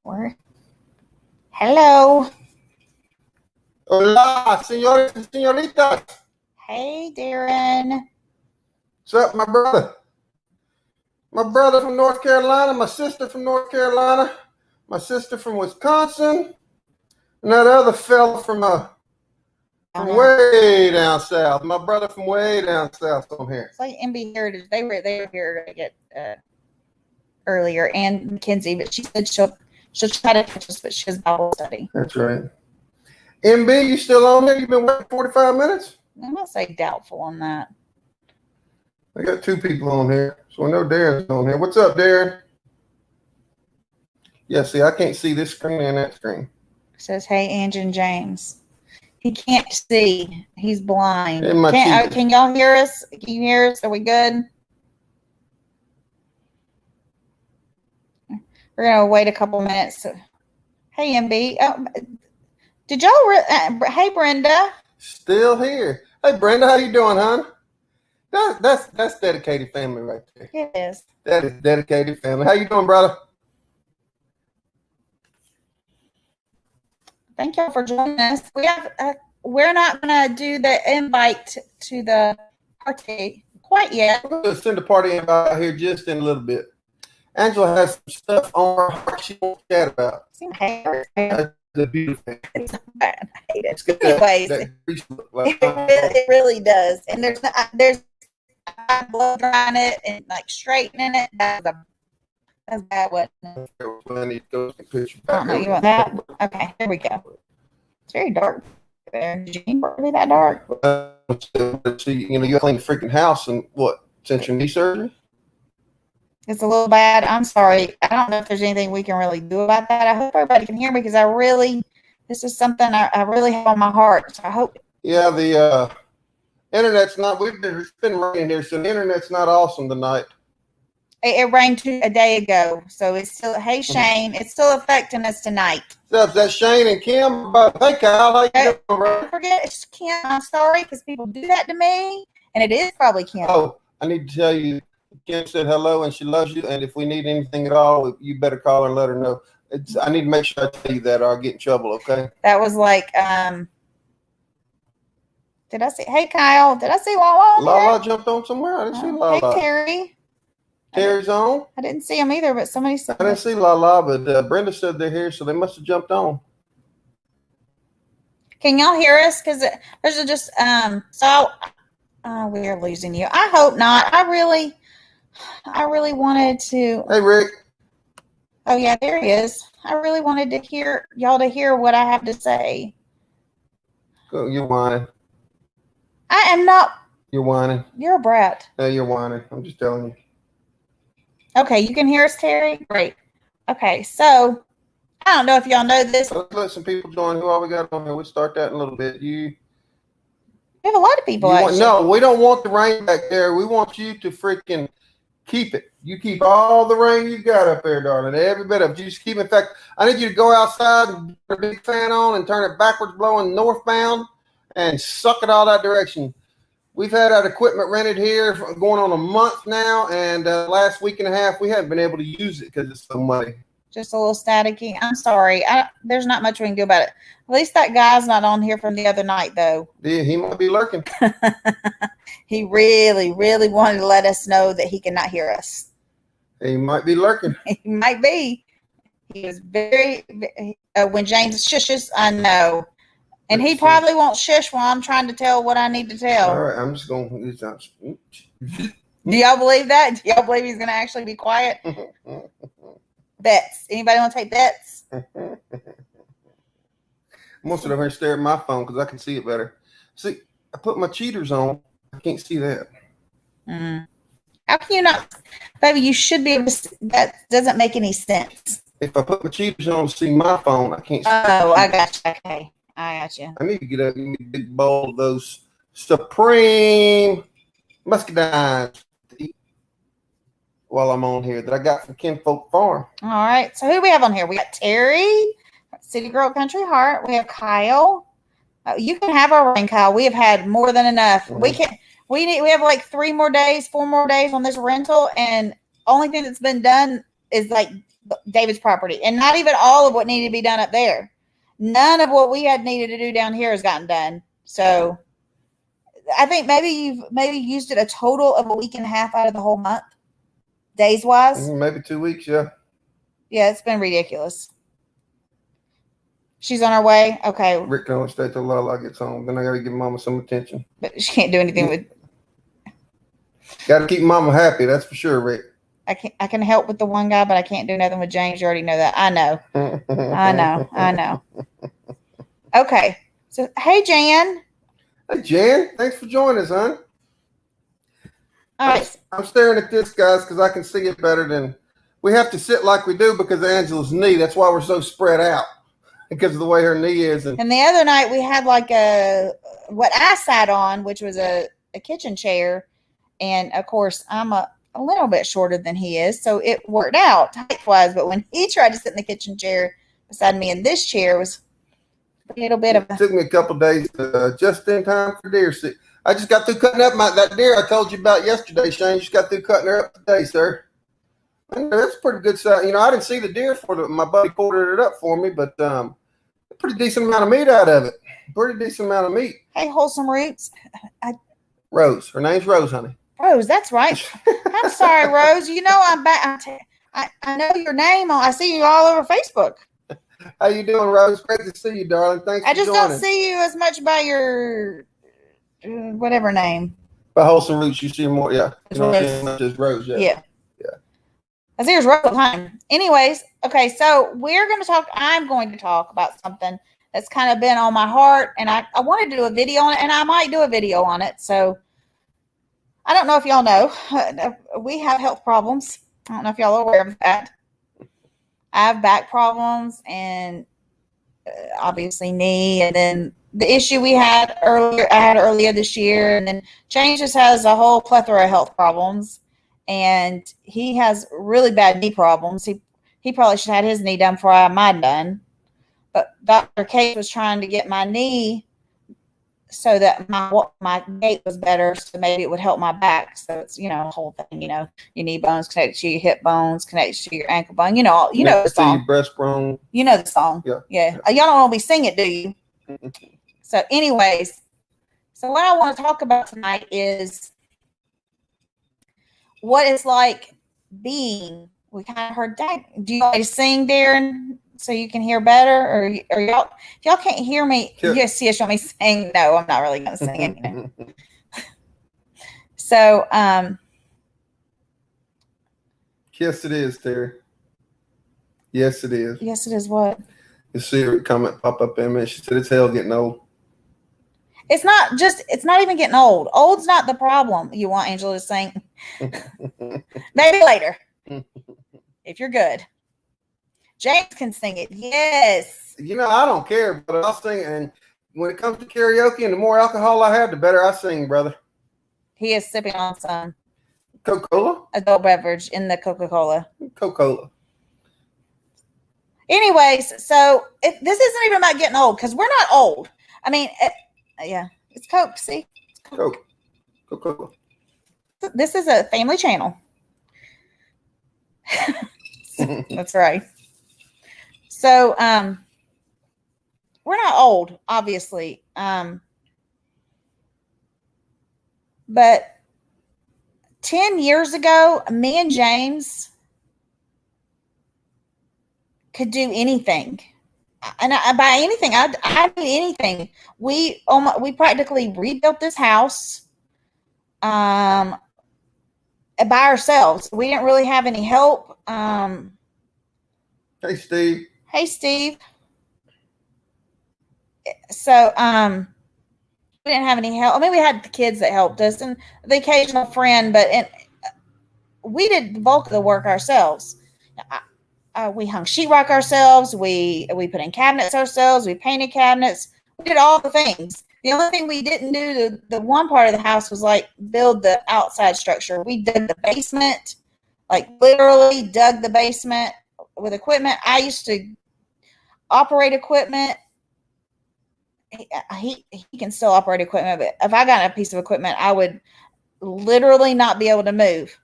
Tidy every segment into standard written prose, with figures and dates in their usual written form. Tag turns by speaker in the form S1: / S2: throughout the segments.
S1: Where? Hello.
S2: Hola, señores and señoritas.
S1: Hey, Darren.
S2: What's up, my brother? My brother from North Carolina, my sister from North Carolina, my sister from Wisconsin, and that other fella from way down south. My brother from way down south from here.
S1: It's like MB Heritage. They were here to get earlier, and Mackenzie, but she said she'll try to catch us, but she has Bible study.
S2: That's right. MB, you still on there? You've been waiting 45 minutes?
S1: I'm gonna say doubtful on that.
S2: I got two people on here, so I know Darren's on here. What's up, Darren? Yeah, see, I can't see this screen and that screen.
S1: It says, hey, Angie and James. He can't see. He's blind.
S2: Hey,
S1: can y'all hear us? Can you hear us? Are we good? We're going to wait a couple minutes. Hey, MB. Oh, did y'all... hey, Brenda.
S2: Still here. Hey, Brenda, how you doing, hon? That's dedicated family right there.
S1: It is.
S2: That is dedicated family. How you doing, brother?
S1: Thank y'all for joining us. We're not going to do the invite to the party quite yet.
S2: We're going to send a party invite out here just in a little bit. Angela has some stuff on her heart she wants to chat about. That's the beautiful thing.
S1: It's bad. I hate it.
S2: Anyways,
S1: it really does. And there's blow drying it and like straightening it. That's a bad one. I don't know. You want that? Okay, here we go. It's very dark there. Did you need it to be that dark?
S2: You clean the freaking house and what? Since your knee surgery?
S1: It's a little bad. I'm sorry. I don't know if there's anything we can really do about that. I hope everybody can hear me because this is something I really have on my heart. So I hope.
S2: Yeah, the internet's not. It's been raining here, so the internet's not awesome tonight.
S1: It rained a day ago, so it's still. Hey, Shane, it's still affecting us tonight.
S2: So is that Shane and Kim? Hey, Kyle, how you doing, bro?
S1: Don't forget, it's Kim. I'm sorry because people do that to me, and it is probably Kim.
S2: Oh, I need to tell you. Kim said hello and she loves you. And if we need anything at all, you better call her and let her know. I need to make sure I tell you that or I'll get in trouble, okay?
S1: That was like, did I see? Hey, Kyle, did I see Lala?
S2: Lala jumped on somewhere? I didn't see Lala.
S1: Hey, Terry.
S2: Terry's on?
S1: I didn't see him either, but somebody said.
S2: I didn't see Lala, but Brenda said they're here, so they must have jumped on.
S1: Can y'all hear us? Because there's just, we are losing you. I hope not. I really wanted to.
S2: Hey, Rick.
S1: Oh, yeah, there he is. I really wanted to hear y'all to hear what I have to say.
S2: You're whining.
S1: I am not.
S2: You're whining.
S1: You're a brat.
S2: No, you're whining. I'm just telling you.
S1: Okay, you can hear us, Terry? Great. Okay, so I don't know if y'all know this.
S2: Let's let some people join. Who all we got on here? We'll start that in a little bit. We
S1: have a lot of people.
S2: No, we don't want the rain back there. We want you to freaking keep it. You keep all the rain you got up there, darling. Every bit of it. You just keep it. In fact, I need you to go outside and put a big fan on and turn it backwards, blowing northbound, and suck it all that direction. We've had our equipment rented here for going on a month now, and last week and a half we haven't been able to use it because it's so muddy.
S1: Just a little staticky. I'm sorry. There's not much we can do about it. At least that guy's not on here from the other night, though.
S2: Yeah, he might be lurking.
S1: He really, really wanted to let us know that he cannot hear us.
S2: He might be lurking.
S1: He might be. He was very, when James shushes, I know. And he probably won't shush while I'm trying to tell what I need to tell.
S2: All right, I'm just going to.
S1: Do y'all believe that? Do y'all believe he's going to actually be quiet? Bets. Anybody want to take bets?
S2: I'm going to sit over here and stare at my phone because I can see it better. See, I put my cheaters on. I can't see that.
S1: How can you not? Baby, you should be able to see. That doesn't make any sense.
S2: If I put my cheaters on to see my phone, I can't see.
S1: Oh, I got you. Okay. I got you.
S2: I need to get up and give me a big bowl of those Supreme Muscadines to eat while I'm on here that I got from Kinfolk Farm.
S1: All right. So who do we have on here? We got Terry, City Girl Country Heart. We have Kyle. You can have our rain, Kyle. We have had more than enough. Mm-hmm. We have like 4 more days on this rental, and only thing that's been done is like David's property, and not even all of what needed to be done up there. None of what we had needed to do down here has gotten done. So I think maybe you've used it a total of a week and a half out of the whole month, days wise.
S2: Maybe 2 weeks, yeah.
S1: Yeah, it's been ridiculous. She's on her way. Okay.
S2: Rick can only stay till Lala gets home. Then I got to give Mama some attention.
S1: But she can't do anything with.
S2: Got to keep Mama happy. That's for sure, Rick.
S1: I can help with the one guy, but I can't do nothing with James. You already know that. I know. I know. Okay. So, hey, Jan.
S2: Hey, Jan. Thanks for joining us, hon.
S1: All right.
S2: I'm staring at this, guys, because I can see it better than we have to sit like we do because of Angela's knee. That's why we're so spread out, because of the way her knee is.
S1: And the other night we had like what I sat on, which was a kitchen chair. And of course, I'm a little bit shorter than he is. So it worked out height-wise. But when he tried to sit in the kitchen chair beside me in this chair, it was a little bit of
S2: It took me a couple of days just in time for deer. I just got through cutting up that deer I told you about yesterday, Shane. Just got through cutting her up today, sir. And that's a pretty good size. I didn't see the deer my buddy quartered it up for me, but a pretty decent amount of meat out of it. Pretty decent amount of meat.
S1: Hey, Wholesome Roots.
S2: Rose. Her name's Rose, honey.
S1: Rose, that's right. I'm sorry, Rose. I'm back. I know your name. I see you all over Facebook.
S2: How you doing, Rose? Great to see you, darling. Thanks for joining.
S1: I just don't see you as much by your whatever name.
S2: By Wholesome Roots, you see more. Yeah.
S1: You don't see
S2: as much as Rose.
S1: Yeah. I see there's Rose behind. Anyways, okay, so I'm going to talk about something that's kind of been on my heart, and I wanted to do a video on it, and I might do a video on it. So I don't know if y'all know, we have health problems. I don't know if y'all are aware of that. I have back problems and obviously knee, and then the issue I had earlier this year, and then James just has a whole plethora of health problems, and he has really bad knee problems. He probably should have had his knee done before I had mine done, but Dr. Kate was trying to get my knee so that my gait was better, so maybe it would help my back. So it's a whole thing. Your knee bones connected to your hip bones, connected to your ankle bone. You know the song.
S2: Your breastbone.
S1: You know the song.
S2: Yeah.
S1: Y'all don't want me sing it, do you? So, anyways, what I want to talk about tonight is what it's like being. We kind of heard that. Do you want me to sing, Darren, so you can hear better, or y'all? If y'all can't hear me,
S2: Sure.
S1: Yes, you want me to sing? No, I'm not really going to sing it. So,
S2: yes, it is, Terry. Yes, it is.
S1: Yes, it is. What?
S2: You see her comment pop up in a minute. She said it's hell getting old.
S1: It's not even getting old. Old's not the problem. You want Angela to sing? Maybe later. If you're good. James can sing it. Yes.
S2: I don't care, but I'll sing. And when it comes to karaoke, and the more alcohol I have, the better I sing, brother.
S1: He is sipping on some
S2: Coca-Cola?
S1: adult beverage in the Coca-Cola.
S2: Coca-Cola.
S1: Anyways, so this isn't even about getting old, because we're not old. I mean, it's Coke. See? It's
S2: Coke. Coca-Cola.
S1: This is a family channel. That's right. So, we're not old, obviously. But 10 years ago, me and James could do anything. And by anything, I do anything. We practically rebuilt this house by ourselves. We didn't really have any help.
S2: Hey, Steve.
S1: Hey, Steve. So, we didn't have any help. I mean, we had the kids that helped us and the occasional friend, but we did the bulk of the work ourselves. We hung sheetrock ourselves. We put in cabinets ourselves. We painted cabinets. We did all the things. The only thing we didn't do, the one part of the house, was like build the outside structure. We dug the basement, like literally dug the basement with equipment. I used to operate equipment. He can still operate equipment, but if I got a piece of equipment, I would literally not be able to move.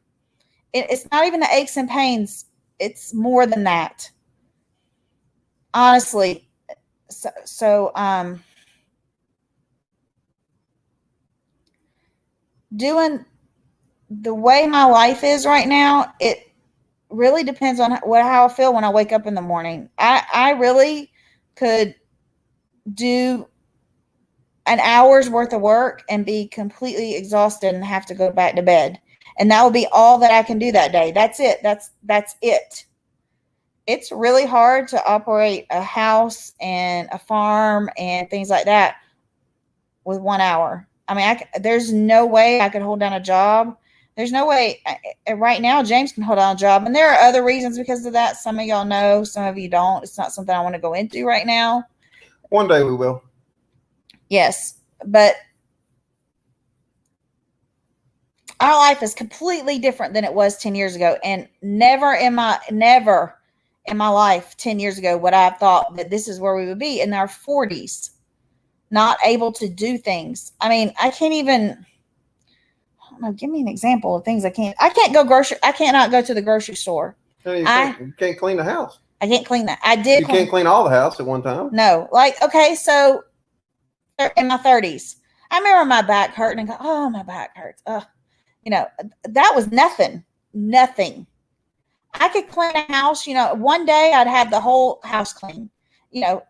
S1: It's not even the aches and pains it's more than that. Honestly. So doing the way my life is right now, it really depends on how I feel when I wake up in the morning. I really could do an hour's worth of work and be completely exhausted and have to go back to bed. And that will be all that I can do that day. That's it. That's it. It's really hard to operate a house and a farm and things like that with 1 hour. I mean, there's no way I could hold down a job. There's no way right now James can hold down a job. And there are other reasons because of that. Some of y'all know, some of you don't. It's not something I want to go into right now.
S2: One day we will.
S1: Yes, but our life is completely different than it was 10 years ago. And never in my life 10 years ago would I have thought that this is where we would be in our 40s, not able to do things. I mean, I don't know, give me an example of things I cannot go to the grocery store.
S2: You can't clean the house.
S1: I can't clean that.
S2: You can't clean all the house at one time.
S1: No. Like, okay, so in my 30s, I remember my back hurting and go, oh, my back hurts. That was nothing. I could clean a house, one day I'd have the whole house clean. If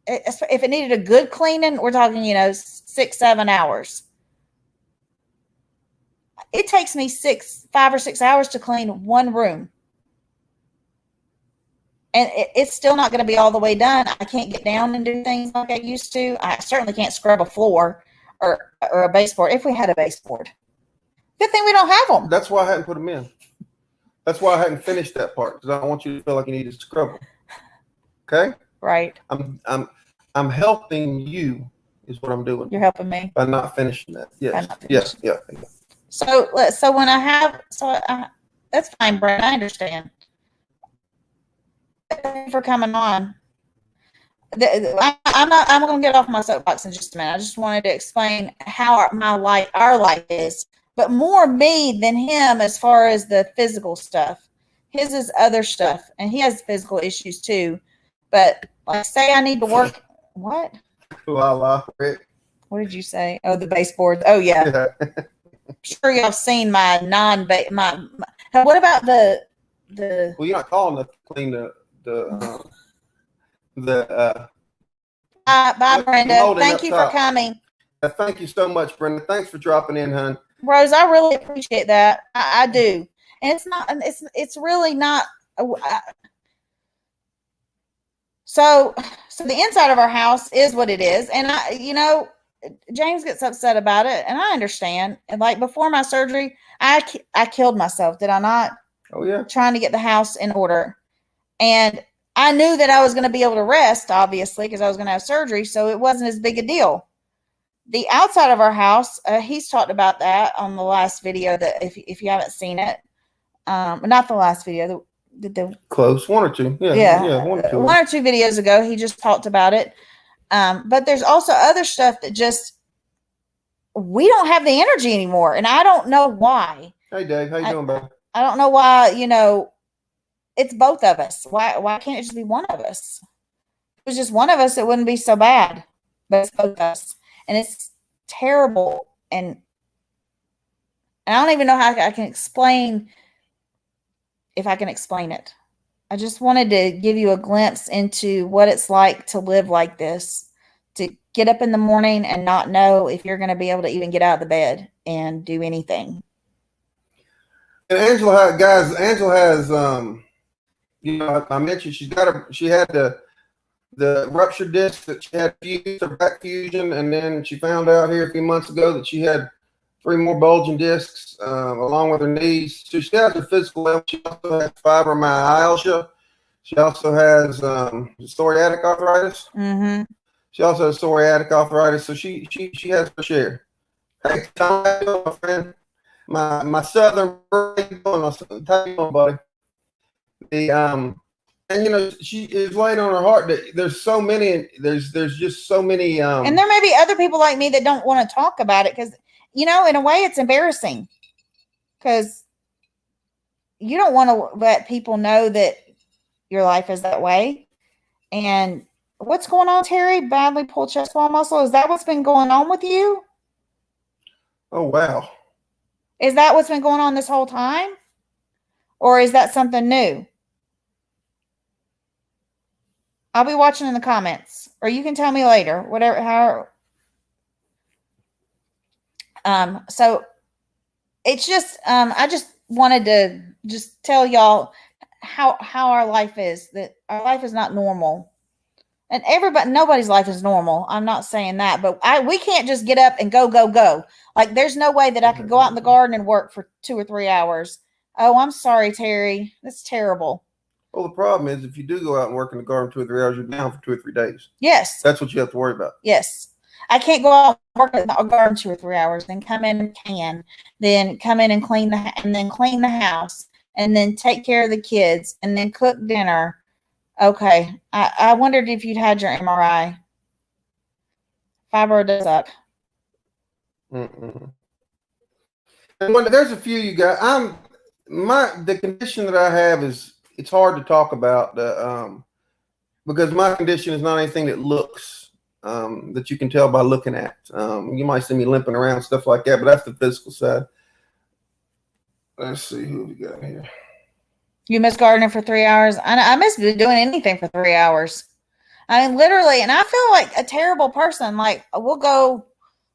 S1: it needed a good cleaning, we're talking, 6-7 hours. It takes me 5 or 6 hours to clean one room. And it's still not going to be all the way done. I can't get down and do things like I used to. I certainly can't scrub a floor or a baseboard if we had a baseboard. Good thing we don't have them.
S2: That's why I hadn't put them in. That's why I hadn't finished that part, because I don't want you to feel like you need to scrub them. Okay?
S1: Right.
S2: I'm helping you is what I'm doing.
S1: You're helping me
S2: by not finishing that. Yes. Yes. Yeah.
S1: So when that's fine, Brent. I understand. Thank you for coming on. I'm going to get off my soapbox in just a minute. I just wanted to explain how our life is, but more me than him as far as the physical stuff. His is other stuff, and he has physical issues too. But like, say I need to work. What?
S2: Rick.
S1: What did you say? Oh, the baseboards. Oh yeah. I'm sure y'all seen my what about the
S2: well, you're not calling to clean
S1: bye, Brenda. Thank you for coming.
S2: Thank you so much, Brenda. Thanks for dropping in, hon.
S1: Rose, I really appreciate that. I do. And it's really not so the inside of our house is what it is. And James gets upset about it, and I understand. And like before my surgery, I killed myself, did I not?
S2: Oh yeah.
S1: Trying to get the house in order. And I knew that I was going to be able to rest, obviously, because I was going to have surgery, so it wasn't as big a deal. The outside of our house, he's talked about that on the last video, that if you haven't seen it, not the last video, the
S2: close, one or two. Yeah, one or two videos ago, he just talked about it. But there's also other stuff that just, we don't have the energy anymore. And I don't know why. Hey Dave, how you doing, bud?
S1: I don't know why, it's both of us. Why can't it just be one of us? If it was just one of us, it wouldn't be so bad. But it's both of us. And it's terrible. And I don't even know how I can explain, if I can explain it. I just wanted to give you a glimpse into what it's like to live like this, to get up in the morning and not know if you're going to be able to even get out of the bed and do anything.
S2: And Angela has, I mentioned she had the ruptured disc that she had fused, her back fusion, and then she found out here a few months ago that she had 3 more bulging discs along with her knees. So she has a physical health. She also has fibromyalgia. She also has psoriatic arthritis.
S1: Mm-hmm.
S2: She also has psoriatic arthritis. So she has her share. Hey, Tom, how you doing, my friend? My southern brain, how you doing, buddy? And she is laying on her heart that there's so many. There's just so many.
S1: And there may be other people like me that don't want to talk about it because, in a way, it's embarrassing. Because you don't want to let people know that your life is that way. And what's going on, Terry? Badly pulled chest wall muscle. Is that what's been going on with you?
S2: Oh, wow.
S1: Is that what's been going on this whole time? Or is that something new? I'll be watching in the comments, or you can tell me later, whatever, so it's just, I just wanted to just tell y'all how our life is, that our life is not normal. And nobody's life is normal. I'm not saying that, but we can't just get up and go. Like, there's no way that I could go out in the garden and work for 2 or 3 hours. Oh, I'm sorry, Terry. That's terrible.
S2: Well, the problem is if you do go out and work in the garden 2 or 3 hours, you're down for 2 or 3 days.
S1: Yes.
S2: That's what you have to worry about.
S1: Yes. I can't go out and work in the garden 2 or 3 hours, then come in and can, then come in and clean the house, and then take care of the kids, and then cook dinner. Okay. I wondered if you'd had your MRI. Fibro does suck.
S2: Mm-mm. And there's a few you got. The condition that I have is, it's hard to talk about because my condition is not anything that looks that you can tell by looking at. You might see me limping around, stuff like that, but that's the physical side. Let's see who we got here.
S1: You miss gardening for 3 hours? I miss doing anything for 3 hours. I mean, literally, and I feel like a terrible person. Like, we'll go,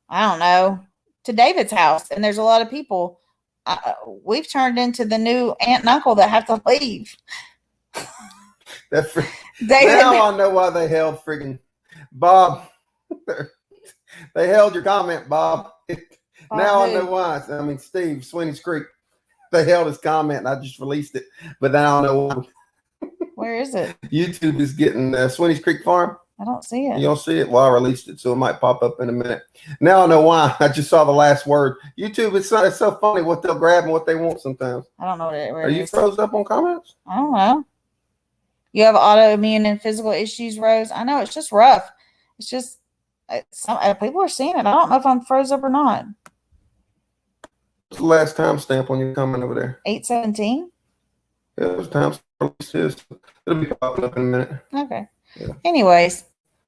S1: I don't know, to David's house, and there's a lot of people. We've turned into the new aunt and uncle that have to leave.
S2: Now I know why they held friggin' Bob. They held your comment, Bob. Now I know why. I mean, Steve, Sweeney's Creek. They held his comment, and I just released it. But now I know why.
S1: Where is it?
S2: YouTube is getting Sweeney's Creek Farm.
S1: I don't see it.
S2: You don't see it? Well, I released it, so it might pop up in a minute. Now I know why. I just saw the last word. YouTube, it's so funny what they'll grab and what they want sometimes.
S1: I don't know what it is.
S2: Are you froze up on comments?
S1: I don't know. You have autoimmune and physical issues, Rose? I know, it's just rough. It's just, people are seeing it. I don't know if I'm froze up or not.
S2: What's the last time stamp on your comment over there?
S1: 8/17.
S2: Yeah, it was time releases. It'll be popping up in a minute.
S1: Okay.
S2: Yeah.
S1: Anyways,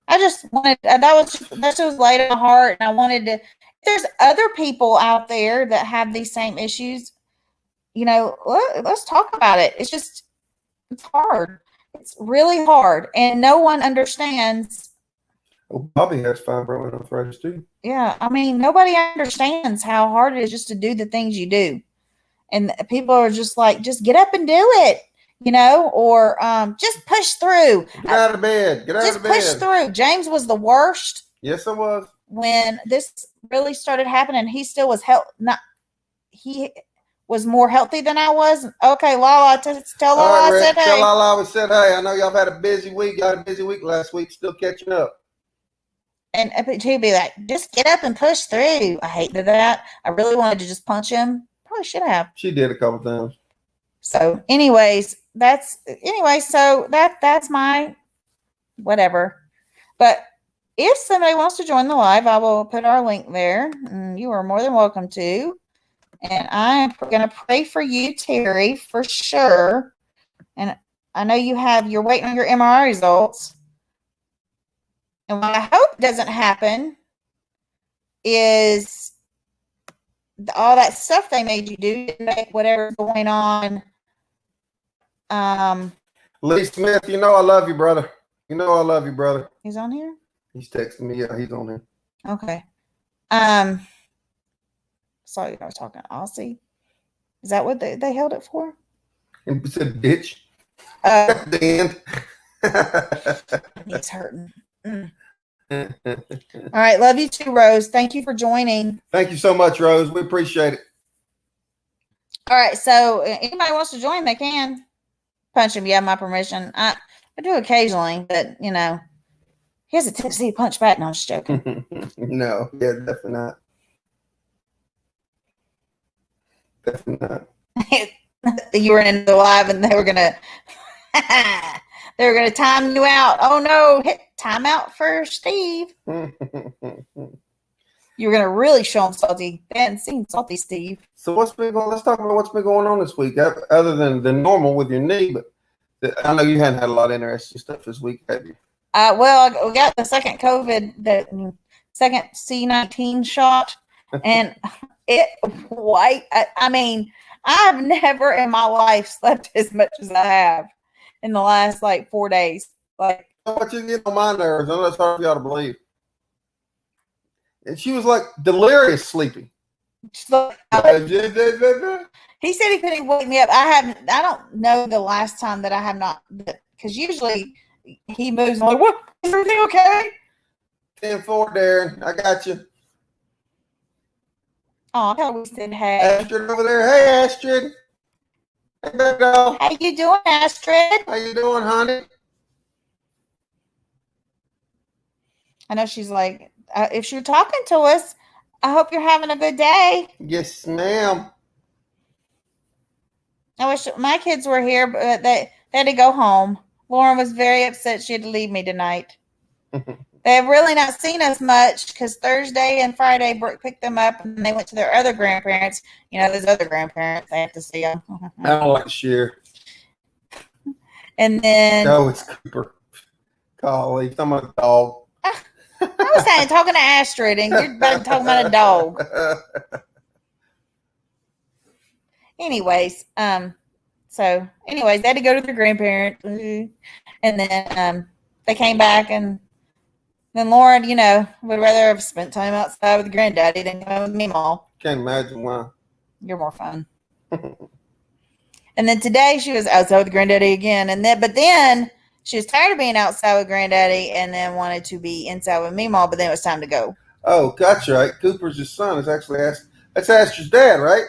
S1: I just wanted, that was laid on my heart, and I wanted to, if there's other people out there that have these same issues, let's talk about it. It's hard. It's really hard, and no one understands.
S2: Oh, Bobby has fibroarthritis too.
S1: Yeah, I mean, nobody understands how hard it is just to do the things you do. And people are just like, just get up and do it, or just push through.
S2: Get out of bed.
S1: Just push through. James was the worst.
S2: Yes, I was.
S1: When this really started happening, he still was he was more healthy than I was. Okay, Lala, tell Lala I said hey.
S2: Tell Lala I said hey. I know y'all had a busy week. Y'all had a busy week last week. Still catching up.
S1: And he'd be like, just get up and push through. I hated that. I really wanted to just punch him. Probably should have.
S2: She did a couple times.
S1: So that's my whatever. But if somebody wants to join the live, I will put our link there. And you are more than welcome to. And I'm going to pray for you, Terry, for sure. And I know you're waiting on your MRI results. And what I hope doesn't happen is all that stuff they made you do to make whatever's going on.
S2: Lee Smith, I love you, brother. I love you, brother.
S1: He's on here?
S2: He's texting me. Yeah, he's on here.
S1: Okay. Sorry, I was talking Aussie. Is that what they held it for?
S2: And said bitch. At the end.
S1: He's hurting. All right. Love you too, Rose. Thank you for joining.
S2: Thank you so much, Rose. We appreciate it.
S1: All right. So anybody wants to join, they can punch him. You have my permission. I do occasionally, but he has a tendency to punch back. No, I'm just joking.
S2: No, yeah, definitely not. Definitely not.
S1: You were in the live and they were gonna time you out. Oh no, hit time out for Steve. You were gonna really show them Salty. They hadn't seen Salty Steve.
S2: So what's been going? Let's talk about what's been going on this week, other than the normal with your knee. But I know you hadn't had a lot of interesting stuff this week, have you?
S1: Well, we got the second the second C-19 shot, and it white. I mean, I've never in my life slept as much as I have in the last like 4 days. Like,
S2: what you get on my nerves? I know it's hard for y'all to believe. And she was like delirious sleeping.
S1: He said he couldn't wake me up. I don't know the last time that I have not, because usually he moves. I'm like, what? Is everything okay?
S2: 10-4, Darren. I got you.
S1: Oh, I thought we said hey.
S2: Astrid over there. Hey, Astrid. Hey, baby doll.
S1: How you doing, Astrid?
S2: How you doing, honey?
S1: I know she's like, if you're talking to us, I hope you're having a good day.
S2: Yes, ma'am.
S1: I wish my kids were here, but they had to go home. Lauren was very upset she had to leave me tonight. They have really not seen us much because Thursday and Friday Brooke picked them up and they went to their other grandparents. You know, those other grandparents, they have to see them.
S2: I don't like to share.
S1: And then...
S2: No, it's Cooper. Golly, talking about a dog.
S1: I was saying, talking to Astrid, and you're talking about a dog. Anyways, so they had to go to their grandparents, and then they came back, and then Lauren, would rather have spent time outside with granddaddy than come with me, Mom.
S2: Can't imagine why.
S1: You're more fun. And then today she was outside with granddaddy again, but then she was tired of being outside with granddaddy, and then wanted to be inside with me, Mom. But then it was time to go. Oh,
S2: gotcha. Right. Cooper's his son. Is actually that's Astrid's dad, right?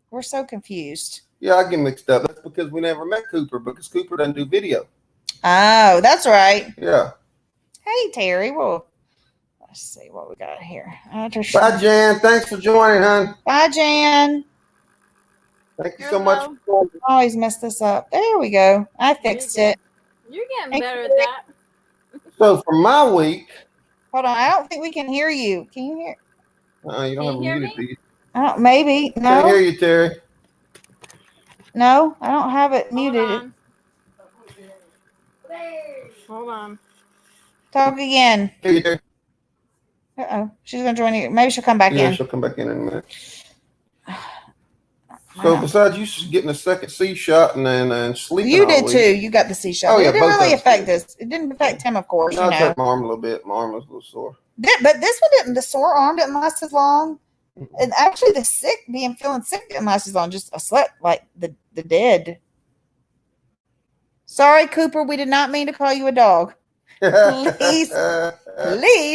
S1: We're so confused.
S2: Yeah, I get mixed up. That's because we never met Cooper, because Cooper doesn't do video.
S1: Oh, that's right.
S2: Yeah.
S1: Hey, Terry. Well, let's see what we got here.
S2: Bye, Jan. Thanks for joining, hon.
S1: Bye, Jan.
S2: Thank you so much.
S1: I always mess this up. There we go. I fixed it.
S3: You're getting better at that.
S2: So for my week.
S1: Hold on. I don't think we can hear you. Can you hear?
S2: You don't have a muted, do you?
S1: I don't. Maybe. No.
S2: Can't hear you, Terry.
S1: No, I don't have it muted.
S3: Hold on.
S1: Talk again.
S2: Here you do.
S1: Uh-oh. She's going to join you. Maybe she'll come back in.
S2: Yeah, she'll come back in a minute. So besides you getting a second C shot and then sleeping,
S1: you did too. You got the C shot.
S2: Oh, yeah,
S1: it didn't really affect us. It didn't affect him, of course.
S2: No, it affected my arm a little bit. My arm was a little sore.
S1: But this one didn't. The sore arm didn't last as long. And actually, the feeling sick didn't last as long. Just I slept like the dead. Sorry, Cooper. We did not mean to call you a dog. Please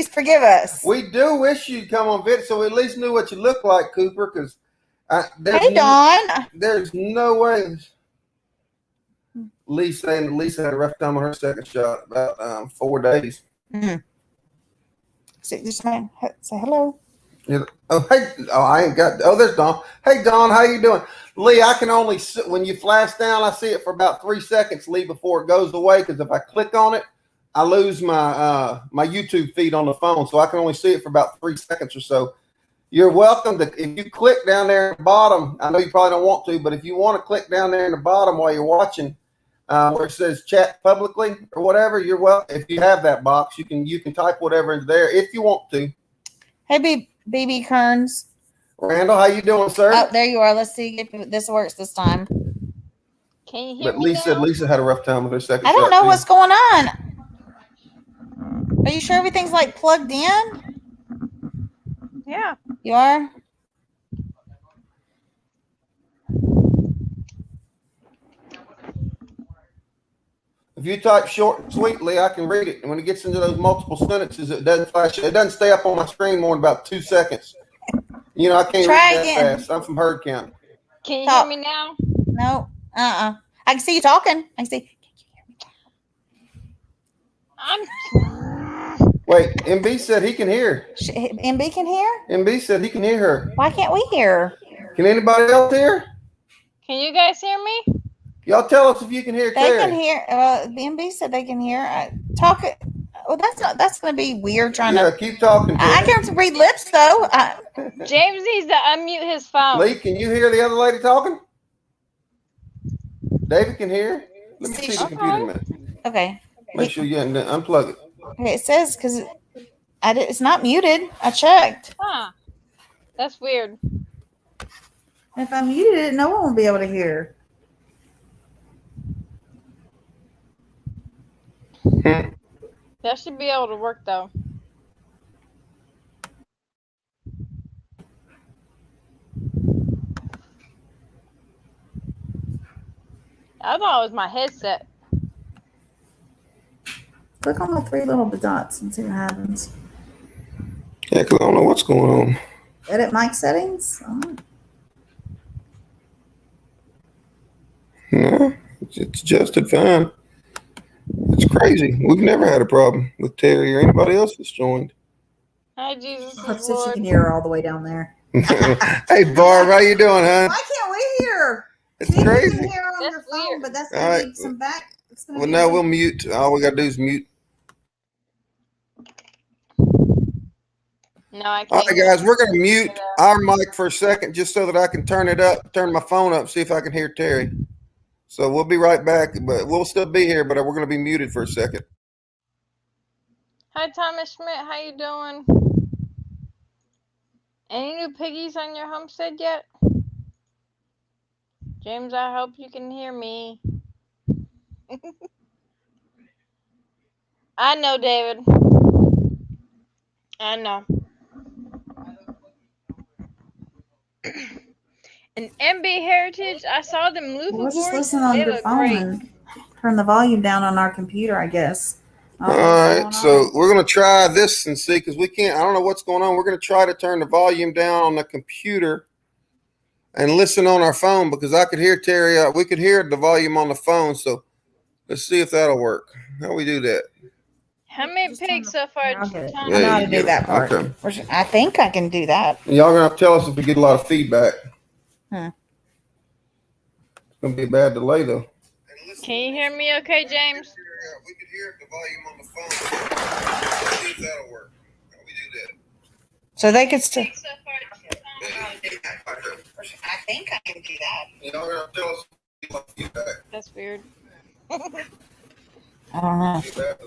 S1: forgive us.
S2: We do wish you'd come on video so we at least knew what you look like, Cooper, because
S1: hey, Dawn.
S2: There's no way. Lisa had a rough time on her second shot, about 4 days.
S1: Mm-hmm. Say hello.
S2: Yeah. Oh, hey. Oh, I ain't got. Oh, there's Dawn. Hey, Dawn, how you doing? Lee, I can only when you flash down, I see it for about 3 seconds, Lee, before it goes away. Because if I click on it, I lose my my YouTube feed on the phone, so I can only see it for about 3 seconds or so. You're welcome to, if you click down there at the bottom, I know you probably don't want to, but if you want to click down there in the bottom while you're watching, where it says chat publicly or whatever, you're welcome. If you have that box, you can type whatever in there if you want to.
S1: Hey, BB Kearns.
S2: Randall, how you doing, sir?
S1: Oh, there you are. Let's see if this works this time.
S3: Can you hear
S2: but
S3: me now?
S2: Lisa had a rough time with her second
S1: I don't
S2: shot,
S1: know
S2: too.
S1: what's going on. Are you sure everything's like plugged in?
S3: Yeah.
S1: You are?
S2: If you type short and sweetly, I can read it. And when it gets into those multiple sentences, it doesn't flash. It doesn't stay up on my screen more than about 2 seconds. You know, I can't
S1: Try
S2: read that
S1: again.
S2: fast. I'm from Herd County.
S3: Can you
S1: Talk.
S3: hear me now?
S1: No. I can see you talking. I can see.
S2: Wait, MB said he can hear.
S1: MB can hear?
S2: MB said he can hear her.
S1: Why can't we hear?
S2: Can anybody else hear?
S3: Can you guys hear me?
S2: Y'all tell us if you can hear
S1: They
S2: Terry.
S1: can hear. MB said they can hear. Talk. Oh, that's going to be weird trying
S2: Yeah,
S1: to.
S2: keep talking.
S1: I
S2: Terry.
S1: can read lips though.
S3: James needs to unmute his phone.
S2: Lee, can you hear the other lady talking? David can hear. Let me see the
S3: Okay.
S2: computer a minute.
S1: Okay.
S2: Make sure you unplug it.
S1: Okay. It says because it's not muted. I checked.
S3: Huh. That's weird.
S1: If I muted it, no one will be able to hear.
S3: That should be able to work though. I thought it was my headset.
S1: Click on the three little dots and see what happens.
S2: Yeah, because I don't know what's going on.
S1: Edit mic settings. Oh.
S2: No, it's adjusted fine. It's crazy. We've never had a problem with Terry or anybody else that's joined.
S3: Hi, Jesus
S1: Hope
S3: is
S1: so she
S3: Lord.
S1: can hear her all the way down there.
S2: Hey, Barb, how you doing, huh?
S1: Why can't we hear her?
S2: It's
S1: See if you
S2: crazy.
S1: can hear her on
S3: That's
S1: your phone,
S3: weird.
S1: but that's
S2: All
S1: going to
S2: right.
S1: need some back. It's gonna
S2: Well,
S1: need
S2: no,
S1: some-
S2: we'll mute. All we got to do is mute.
S3: No, I
S2: All
S3: can't.
S2: right, guys, we're going to mute our mic for a second just so that I can turn my phone up, see if I can hear Terry. So we'll be right back, but we'll still be here, but we're going to be muted for a second.
S3: Hi, Thomas Schmidt. How you doing? Any new piggies on your homestead yet? James, I hope you can hear me. I know, David. I know. And MB Heritage, I saw them moving
S1: We'll just
S3: forward.
S1: listen on
S3: They
S1: your
S3: look
S1: phone
S3: great.
S1: and turn the volume down on our computer, I guess.
S2: All right, so we're going to try this and see, because we can't, I don't know what's going on. We're going to try to turn the volume down on the computer and listen on our phone, because I could hear Terry. We could hear the volume on the phone. So let's see if that'll work. How we do that?
S3: How many
S1: Just turn
S3: pigs
S1: the-
S3: so far?
S1: I'll get it.
S3: Tom?
S1: I know how
S2: you
S1: to
S2: get
S1: do
S2: it.
S1: that part.
S2: Okay.
S1: I think I can do that.
S2: Y'all going to have to tell us if we get a lot of feedback.
S1: Hmm.
S2: It's going to be a bad delay, though.
S3: Can you hear me okay, James?
S2: We could hear the volume on the phone. Let's see if that'll work. How we do that?
S1: So they could still.
S2: I think I can do that. Y'all going to tell us if we get a lot of feedback.
S3: That's weird.
S1: I don't know.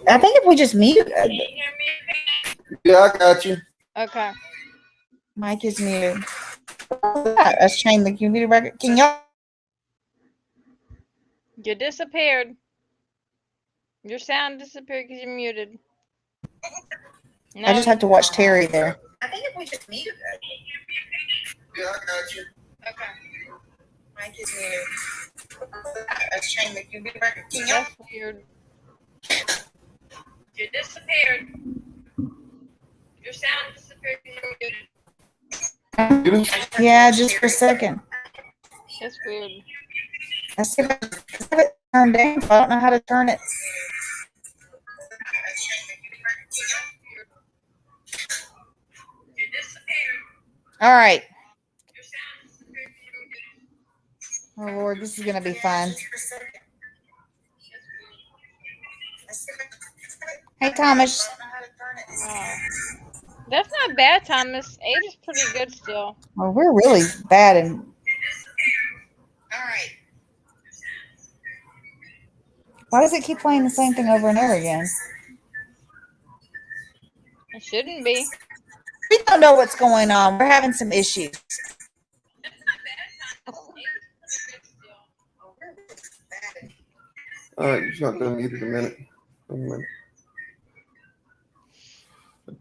S1: I think if we just mute,
S3: Can you hear me
S2: Yeah, I got you.
S3: okay?
S1: mic is muted. Let's change the computer record. Can y'all?
S3: You disappeared. Your sound disappeared because you're muted. No.
S1: I just have to watch Terry there.
S2: I think if we just mute it. Yeah, I got you.
S3: Okay.
S1: Mic is muted. Let's change the computer record. Can
S3: That's weird. You disappeared. Your sound disappeared because you're muted.
S1: Yeah, just for a second.
S3: That's weird.
S1: I see if I have it turned down. I don't know how to turn it.
S3: You disappeared.
S1: All right.
S3: Your sound disappeared because you're muted.
S1: Oh Lord, this is gonna be fun. Hey Thomas.
S3: That's not bad, Thomas. 8 is pretty good still.
S1: Well, we're really bad and.
S2: All right.
S1: Why does it keep playing the same thing over and over again?
S3: It shouldn't be.
S1: We don't know what's going on. We're having some issues.
S2: All right, you're just not going to mute it a minute.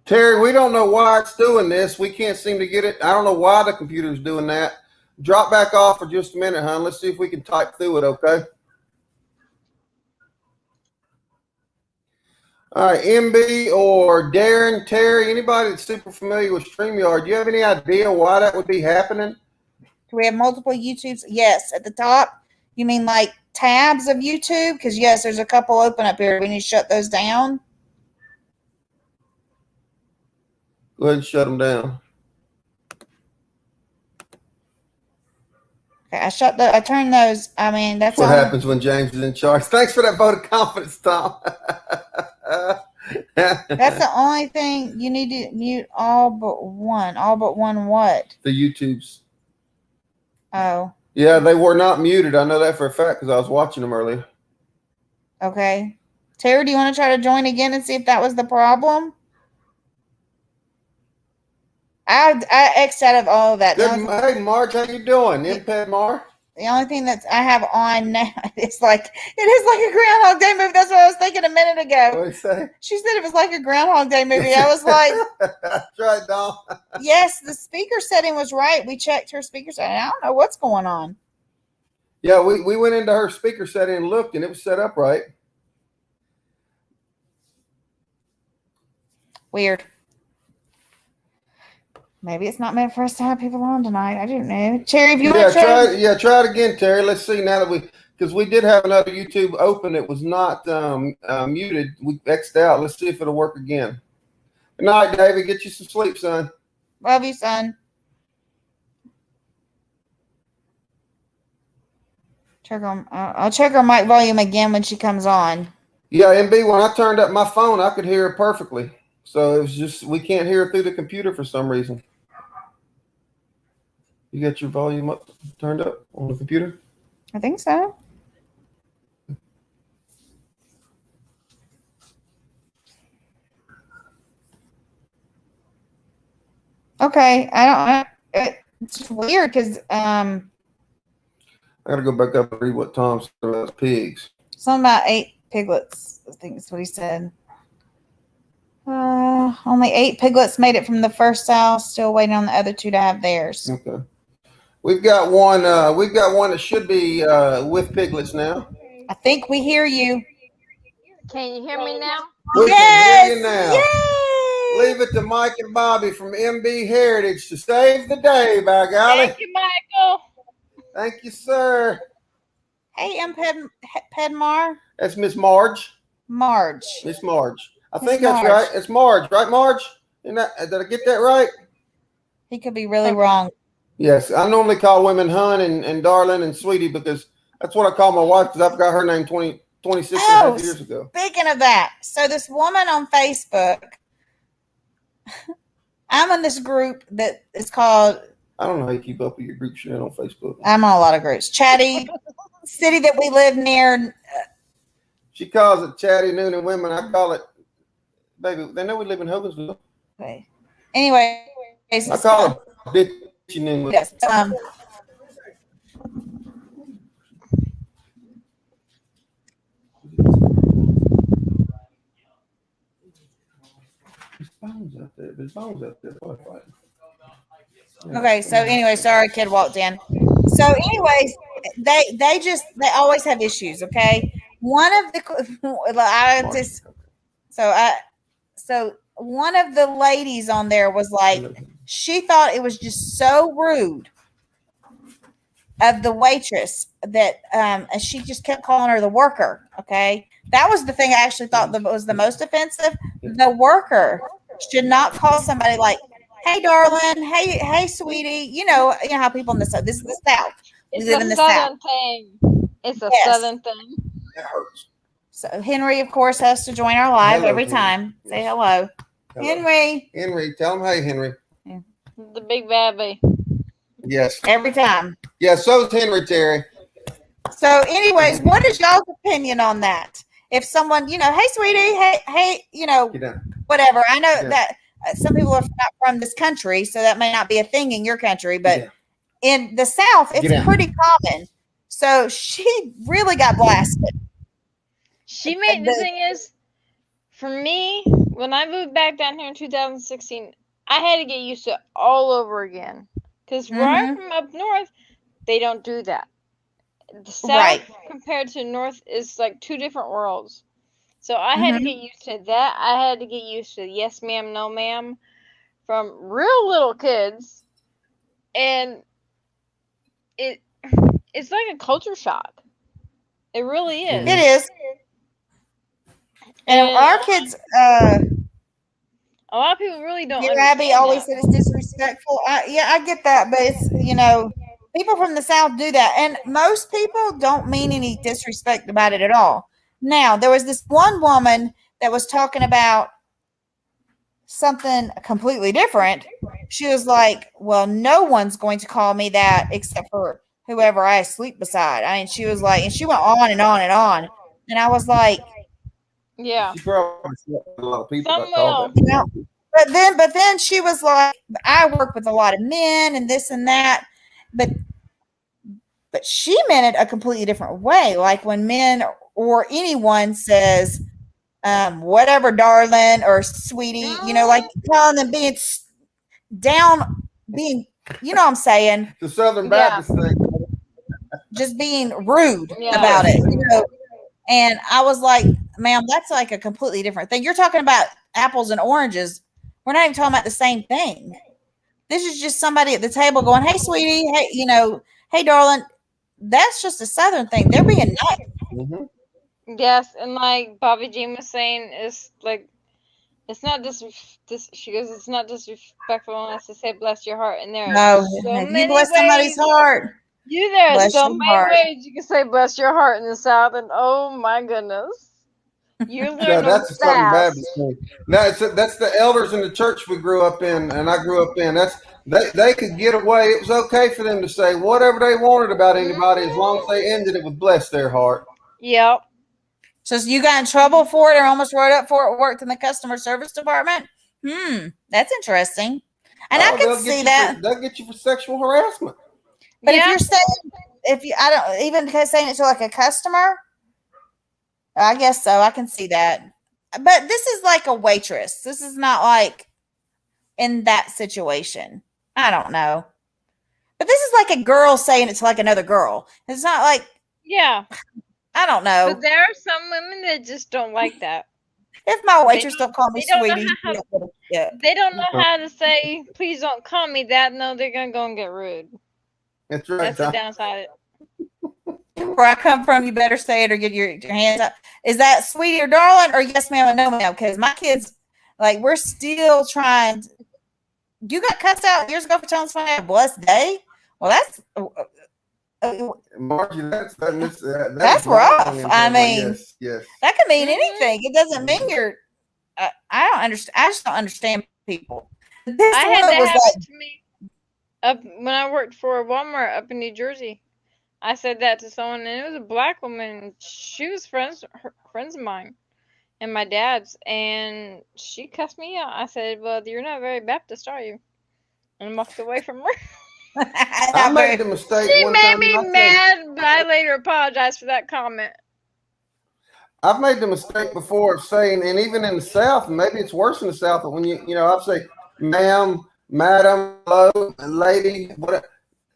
S2: Terry, we don't know why it's doing this. We can't seem to get it. I don't know why the computer's doing that. Drop back off for just a minute, hon. Let's see if we can type through it, okay? All right, MB or Darren, Terry, anybody that's super familiar with StreamYard, do you have any idea why that would be happening?
S1: Do we have multiple YouTubes? Yes. At the top, you mean like tabs of YouTube? Because yes, there's a couple open up here. We need to shut those down.
S2: Go ahead and shut them down.
S1: Okay, I turned those. I mean, that's
S2: What
S1: all.
S2: happens when James is in charge. Thanks for that vote of confidence, Tom.
S1: That's the only thing you need to mute all but one. All but one what?
S2: The YouTubes.
S1: Oh,
S2: Yeah, they were not muted. I know that for a fact because I was watching them earlier.
S1: okay. Terry, do you want to try to join again and see if that was the problem? I X'd out of all of that.
S2: Good. Hey, Marge, how you doing? Imped Mar?
S1: The only thing that I have on now is like it is like a Groundhog Day movie. That's what I was thinking a minute ago.
S2: What do you say?
S1: She said it was like a Groundhog Day movie. I was like,
S2: That's right, Don.
S1: yes, the speaker setting was right. We checked her speaker setting. I don't know what's going on.
S2: Yeah, we went into her speaker setting and looked, and it was set up right.
S1: Weird. Maybe it's not meant for us to have people on tonight. I don't know. Terry, if you want to try.
S2: Try it again, Terry. Let's see now that because we did have another YouTube open. It was not muted. We X'd out. Let's see if it'll work again. Good night, David. Get you some sleep, son.
S1: Love you, son. I'll check her mic volume again when she comes on.
S2: Yeah, MB, when I turned up my phone, I could hear her perfectly. So it was just, we can't hear it through the computer for some reason. You got your volume up, turned up on the computer?
S1: I think so. Okay, it's just weird because
S2: I got to go back up and read what Tom said about pigs.
S1: something about 8 piglets. I think that's what he said. Only 8 piglets made it from the first sow. Still waiting on the other 2 to have theirs.
S2: Okay. We've got one that should be with piglets now.
S1: I think we hear you.
S3: Can you hear me now?
S2: We can hear you now.
S1: Yay!
S2: Leave it to Mike and Bobby from MB Heritage to save the day, by golly.
S3: Thank you, Michael.
S2: Thank you, sir.
S1: Hey, Pedmar.
S2: That's Miss Marge.
S1: Marge.
S2: Miss Marge. I
S1: Miss
S2: think that's
S1: Marge.
S2: right. It's Marge, right, Marge? Did I get that right?
S1: He could be really wrong.
S2: Yes. I normally call women hun and darling and sweetie because that's what I call my wife because I forgot her name 26 and a half years ago.
S1: Speaking of that, so this woman on Facebook, I'm in this group that is called,
S2: I don't know how you keep up with your group sharing on Facebook.
S1: I'm on a lot of groups. Chatty City that we live near.
S2: She calls it Chatty Noon and Women. I call it, baby, they know we live in Hogansville.
S1: Okay. Anyway,
S2: I call it Bitchy Noon.
S1: yes.
S2: There's phones out there. There's phones out there.
S1: Okay, so anyway, sorry, kid walked in. So, anyways, they always have issues. Okay, one of the so one of the ladies on there was like, she thought it was just so rude of the waitress that and she just kept calling her the worker. Okay, that was the thing I actually thought that was the most offensive. The worker should not call somebody like, "Hey, darling. Hey, sweetie." You know how people in the South. This is the South.
S3: It's
S1: live in
S3: a
S1: the
S3: southern thing. It's a
S1: Yes.
S3: southern thing.
S2: That hurts.
S1: So Henry, of course, has to join our live
S2: Hello,
S1: every
S2: Henry.
S1: time. Say hello.
S2: Hello.
S1: Henry.
S2: Henry, tell him, hey, Henry.
S3: The big baby.
S2: Yes.
S1: Every time.
S2: Yeah, so's Henry, Terry.
S1: So, anyways, what is y'all's opinion on that? If someone, hey, sweetie, hey,
S2: Get down.
S1: whatever. I know
S2: Yeah.
S1: that some people are not from this country, so that may not be a thing in your country, but
S2: Yeah.
S1: in the South,
S2: Get
S1: it's
S2: out.
S1: pretty common. So she really got blasted.
S3: She made the thing is, for me, when I moved back down here in 2016, I had to get used to it all over again. Because where I'm from up north, they don't do that. The South
S1: Right.
S3: compared to North is like 2 different worlds. So I had to get used to that. I had to get used to yes ma'am, no ma'am from real little kids. And it's like a culture shock. It really is.
S1: It is. And our kids,
S3: a lot of people really don't
S1: Dear Abby
S3: understand
S1: always
S3: that.
S1: said it's disrespectful. I get that, but it's, people from the South do that. And most people don't mean any disrespect about it at all. Now, there was this one woman that was talking about something completely different, she was like, well, no one's going to call me that except for whoever I sleep beside. I mean, she was like, and she went on and on and on. And I was like,
S3: Yeah.
S2: She probably slept with a lot of people
S3: Some
S2: that called
S3: will.
S2: that.
S1: but then she was like, I work with a lot of men and this and that. But she meant it a completely different way. Like when men or anyone says, whatever, darling or sweetie, like telling them being down, being, what I'm saying,
S2: The Southern
S3: Yeah.
S2: Baptist thing.
S1: just being rude
S3: Yeah.
S1: about it, And I was like, ma'am, that's like a completely different thing. You're talking about apples and oranges. We're not even talking about the same thing. This is just somebody at the table going, hey, sweetie, hey, hey, darling. That's just a Southern thing. They're being nice.
S2: Mm-hmm.
S3: Yes, and like Bobby Jean was saying, it's like it's not she goes, it's not disrespectful unless they say bless your heart. And there are
S1: No,
S3: so
S1: if you
S3: many
S1: bless somebody's
S3: ways.
S1: heart,
S3: There are
S1: bless
S3: so
S1: your
S3: many
S1: heart.
S3: ways you can say bless your heart in the South, and oh my goodness, you
S2: No,
S3: learn them
S2: that's the Southern
S3: fast.
S2: Baptist thing. No, that's the elders in the church we grew up in, and I grew up in. They could get away. It was okay for them to say whatever they wanted about anybody as long as they ended it with bless their heart.
S3: Yep.
S1: So you got in trouble for it or almost wrote up for it, worked in the customer service department? That's interesting. And I can see that.
S2: They'll get you for sexual harassment.
S1: But
S3: Yeah.
S1: if you're saying, I don't, even because saying it to like a customer, I guess so. I can see that. But this is like a waitress. This is not like in that situation. I don't know. But this is like a girl saying it to like another girl. It's not like,
S3: Yeah.
S1: I don't know.
S3: But there are some women that just don't like that.
S1: If my waitress don't call me
S3: they don't know
S1: sweetie,
S3: how- They don't know how to say, please don't call me that. No, they're going to go and get rude.
S2: That's right.
S3: That's the downside.
S1: Where I come from, you better say it or get your hands up. Is that sweetie or darling or yes ma'am and no ma'am? Because my kids, like, we're still trying. You got cussed out years ago for telling somebody a blessed day? Well, that's
S2: Margie, that's
S1: rough. I mean,
S2: yes.
S1: That could mean anything. It doesn't mean you're. I don't understand. I just don't understand people. This
S3: I had
S1: one
S3: that
S1: was
S3: happen to me up when I worked for Walmart up in New Jersey. I said that to someone, and it was a black woman. She was friends of mine and my dad's, and she cussed me out. I said, "Well, you're not very Baptist, are you?" And walked away from her.
S2: I made the mistake.
S3: She
S2: one
S3: made
S2: time
S3: me mad, but I later apologized for that comment.
S2: I've made the mistake before of saying, and even in the South, and maybe it's worse in the South, but when I'll say, ma'am, madam, hello, lady, whatever.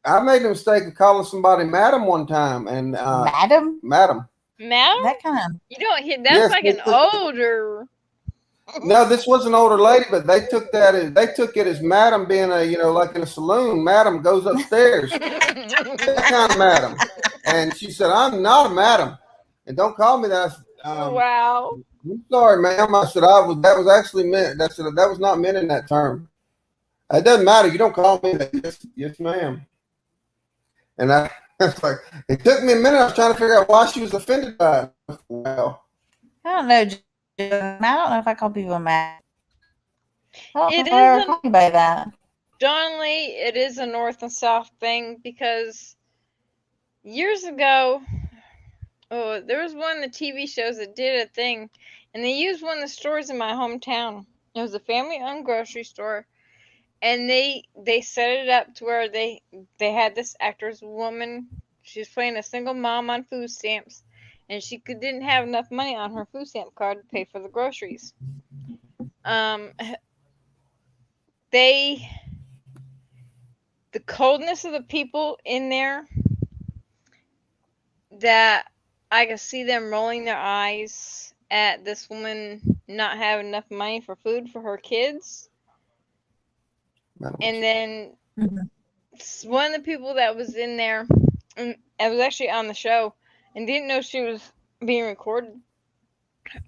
S2: I made the mistake of calling somebody madam one time, and
S1: madam.
S3: Madam?
S1: That kind of.
S3: You don't hear that's yes, like an older.
S2: No, this was an older lady, but they took it as madam being like in a saloon. Madam goes upstairs. That kind of madam. And she said, I'm not a madam. And don't call me that.
S3: Wow.
S2: I'm sorry, ma'am. I said, that was actually meant. That was not meant in that term. It doesn't matter. You don't call me that. Yes, ma'am. And it's like, it took me a minute. I was trying to figure out why she was offended by it. Well,
S1: I don't know. I don't know if I call people mad.
S3: It
S1: is by that.
S3: John Lee, it is a North and South thing because years ago, there was one of the TV shows that did a thing, and they used one of the stores in my hometown. It was a family-owned grocery store, and they set it up to where they had this actress woman. She was playing a single mom on food stamps, and she didn't have enough money on her food stamp card to pay for the groceries. The coldness of the people in there, that I could see them rolling their eyes at this woman not having enough money for food for her kids. And then one of the people that was in there, and I was actually on the show and didn't know she was being recorded.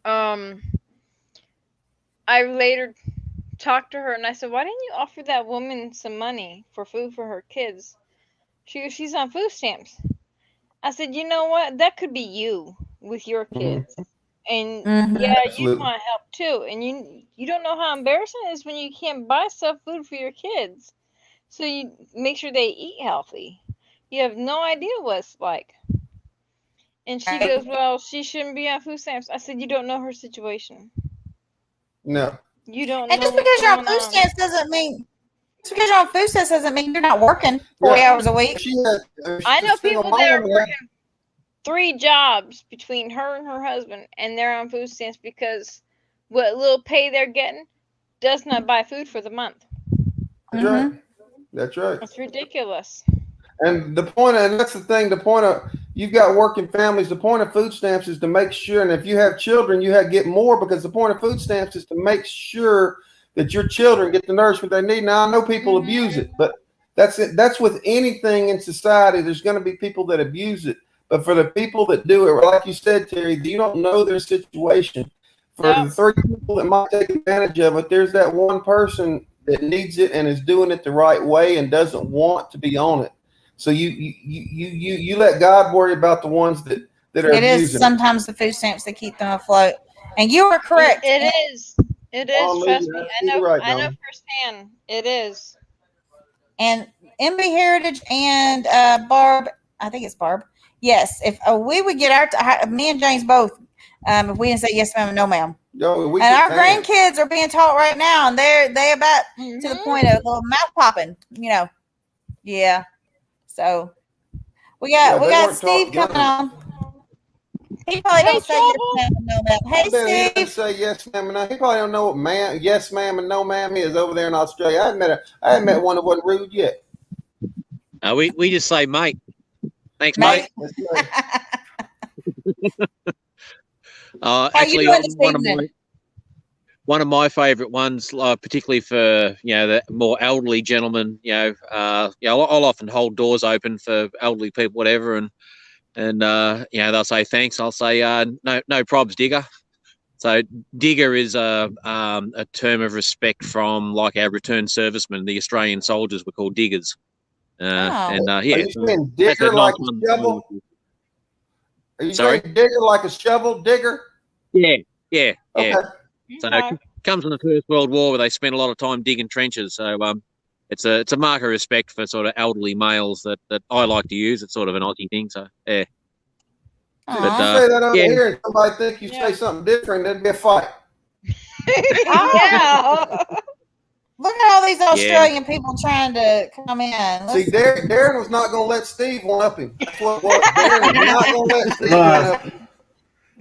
S3: I later talked to her and I said, why didn't you offer that woman some money for food for her kids? She's on food stamps. I said, you know what? That could be you with your kids. And
S1: Mhm.
S3: yeah, you
S2: Absolutely.
S3: want help too. And you don't know how embarrassing it is when you can't buy food for your kids. So you make sure they eat healthy. You have no idea what it's like. And she
S1: Right.
S3: goes, well, she shouldn't be on food stamps. I said, you don't know her situation.
S2: No.
S3: You don't
S1: And
S3: know
S1: just
S3: what's
S1: because you're on
S3: going
S1: food
S3: on.
S1: stamps doesn't mean you're not working 40
S2: Yeah.
S1: hours a week.
S2: She has.
S3: I
S2: she's
S3: know
S2: a single
S3: people that are
S2: mom, and
S3: working 3 jobs between her and her husband, and they're on food stamps because what little pay they're getting does not buy food for the month.
S2: That's right. That's right.
S3: It's ridiculous.
S2: And that's the thing, the point of, you've got working families, the point of food stamps is to make sure, and if you have children, you have to get more, because the point of food stamps is to make sure that your children get the nourishment they need. Now, I know people abuse it, but that's it. That's with anything in society. There's going to be people that abuse it. But for the people that do it, like you said, Terry, you don't know their situation. For the 3 people that might take advantage of it, there's that one person that needs it and is doing it the right way and doesn't want to be on it. So you let God worry about the ones that are
S1: It is
S2: abusing
S1: sometimes the food stamps that keep them afloat. And you are correct.
S3: It is. It is.
S2: Oh,
S3: Trust
S2: you're
S3: me. I
S2: absolutely
S3: know.
S2: right,
S3: I know
S2: Donna.
S3: firsthand. It is.
S1: And MB Heritage and Barb, I think it's Barb. Yes, if we would get me and James both, if we didn't say yes ma'am and no ma'am.
S2: No, we
S1: And our
S2: can.
S1: grandkids are being taught right now, and they about to the
S3: Mhm.
S1: point of a little mouth popping, Yeah. So we got
S2: Yeah, they weren't
S1: Steve
S2: taught
S1: coming on. He probably
S3: Hey,
S1: don't say yes
S3: Trouble.
S1: ma'am and no ma'am.
S2: I bet he
S1: Hey
S2: doesn't
S1: Steve.
S2: say yes ma'am and no. He probably don't know what yes ma'am and no ma'am is over there in Australia. I haven't met one that wasn't rude yet.
S4: We just say mate. Thanks,
S1: Mate.
S4: mate.
S2: That's right.
S1: How
S4: Actually,
S1: you doing this evening?
S4: one of my favourite ones, particularly for the more elderly gentlemen. I'll often hold doors open for elderly people, whatever, and they'll say thanks. I'll say no probs, digger. So digger is a term of respect from like our returned servicemen. The Australian soldiers were called diggers.
S2: Are you saying digger
S4: that's a
S2: like
S4: nice
S2: a
S4: one.
S2: shovel? Are you
S4: Sorry?
S2: saying digger like a shovel? Digger?
S4: Yeah.
S2: Okay.
S4: So it comes from the First World War, where they spent a lot of time digging trenches. So it's a mark of respect for sort of elderly males that I like to use. It's sort of an Aussie thing. So yeah.
S2: So you say that over
S4: yeah.
S2: here, and somebody think you say something different, there'd be a fight.
S3: Yeah.
S1: Look at all these Australian people trying to come in.
S2: See, Darren was not going to let Steve one up him. That's what Darren was not going to let Steve one up him.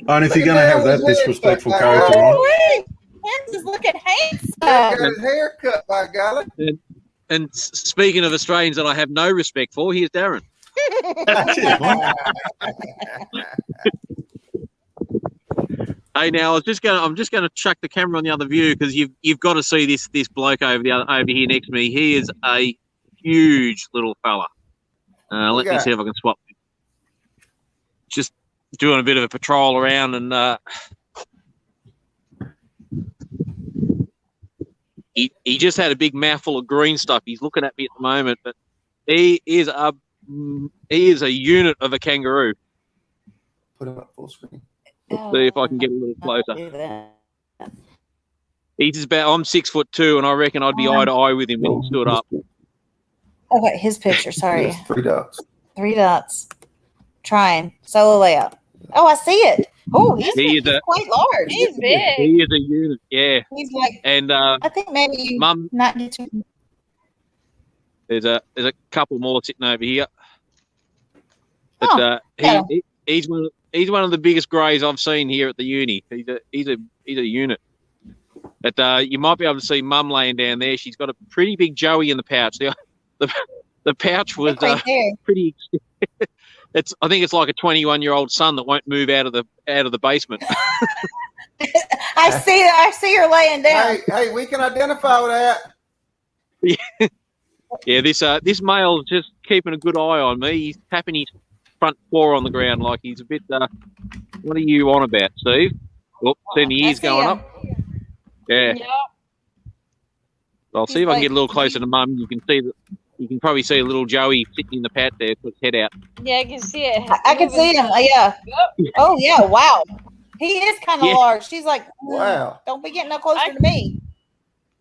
S5: And if you're going to have that disrespectful character on.
S1: Hans is looking handsome.
S2: Got his hair cut, by golly.
S4: And speaking of Australians that I have no respect for, here's Darren.
S5: Cheers, mate.
S4: Hey, now I'm just gonna chuck the camera on the other view, because you've got to see this bloke over here next to me. He is a huge little fella. Let me see if I can swap. Just doing a bit of a patrol around, and he just had a big mouthful of green stuff. He's looking at me at the moment, but he is a unit of a kangaroo.
S2: Put him up full screen.
S4: Let's see if I can get a little closer. He's I'm 6'2", and I reckon I'd be eye to eye with him when he stood up.
S1: Okay, his picture. Sorry.
S2: Yes, 3 dots.
S1: 3 dots. Trying solo layout. Oh, I see it. Oh, he's quite large.
S3: He's big.
S4: He is a unit. Yeah.
S1: He's like.
S4: And
S1: I think maybe you
S4: Mum,
S1: not get too.
S4: there's a couple more sitting over here. But he's one of the biggest greys I've seen here at the uni. He's a unit. But you might be able to see Mum laying down there. She's got a pretty big Joey in the pouch. The pouch was pretty. I think it's like a 21-year-old son that won't move out of the basement.
S1: I see her laying down.
S2: Hey, we can identify with that.
S4: Yeah, this male's just keeping a good eye on me. He's tapping his front paw on the ground like he's a bit. What are you on about, Steve? Oh, seeing the ears going up. Yeah.
S3: Yep.
S4: I'll see if I can get a little closer to Mum. You can see that. You can probably see a little Joey sitting in the pat there, put his head out.
S3: Yeah, I can see it.
S1: I can see him. Yeah.
S3: Yep.
S1: Oh yeah! Wow. He is kind of
S4: Yeah.
S1: large. She's like,
S2: Wow.
S1: don't be getting no closer to me.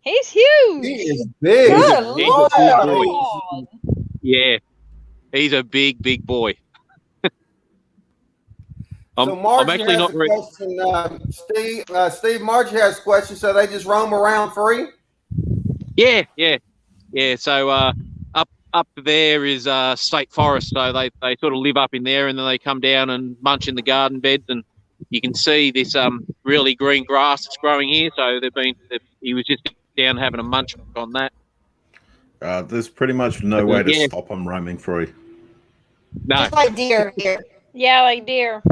S3: He's huge.
S2: He is big.
S4: He's
S1: Good
S4: a big
S1: Lord.
S4: boy.
S3: God.
S4: Yeah, he's a big boy.
S2: So
S4: I'm
S2: Margie
S4: actually
S2: has
S4: not
S2: a
S4: very.
S2: question. Steve, Margie has a question. So they just roam around free?
S4: Yeah. So up there is state forest, so they sort of live up in there, and then they come down and munch in the garden beds, and you can see this really green grass that's growing here. So he was just down having a munch on that.
S5: There's pretty much no way to
S4: Yeah.
S5: stop them roaming free.
S4: No,
S1: Just like deer here.
S3: Yeah, like deer.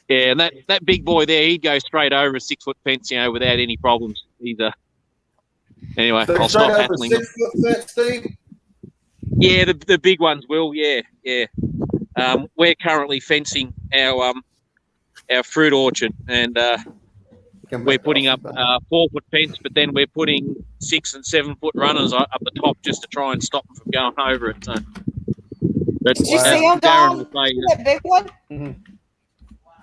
S4: yeah, and that big boy there, he'd go straight over a 6 foot fence, without any problems. He's anyway.
S2: So
S4: I'll
S2: straight
S4: stop
S2: over
S4: hassling them.
S2: 6 foot fence, Steve?
S4: Yeah, the big ones will. Yeah. We're currently fencing our fruit orchard, and we're putting up 4 foot fence, but then we're putting 6 and 7 foot runners up the top just to try and stop them from going over it. So, but
S1: Did you
S2: Wow.
S1: see him,
S4: Darren
S1: Dom?
S4: will say,
S1: That big one?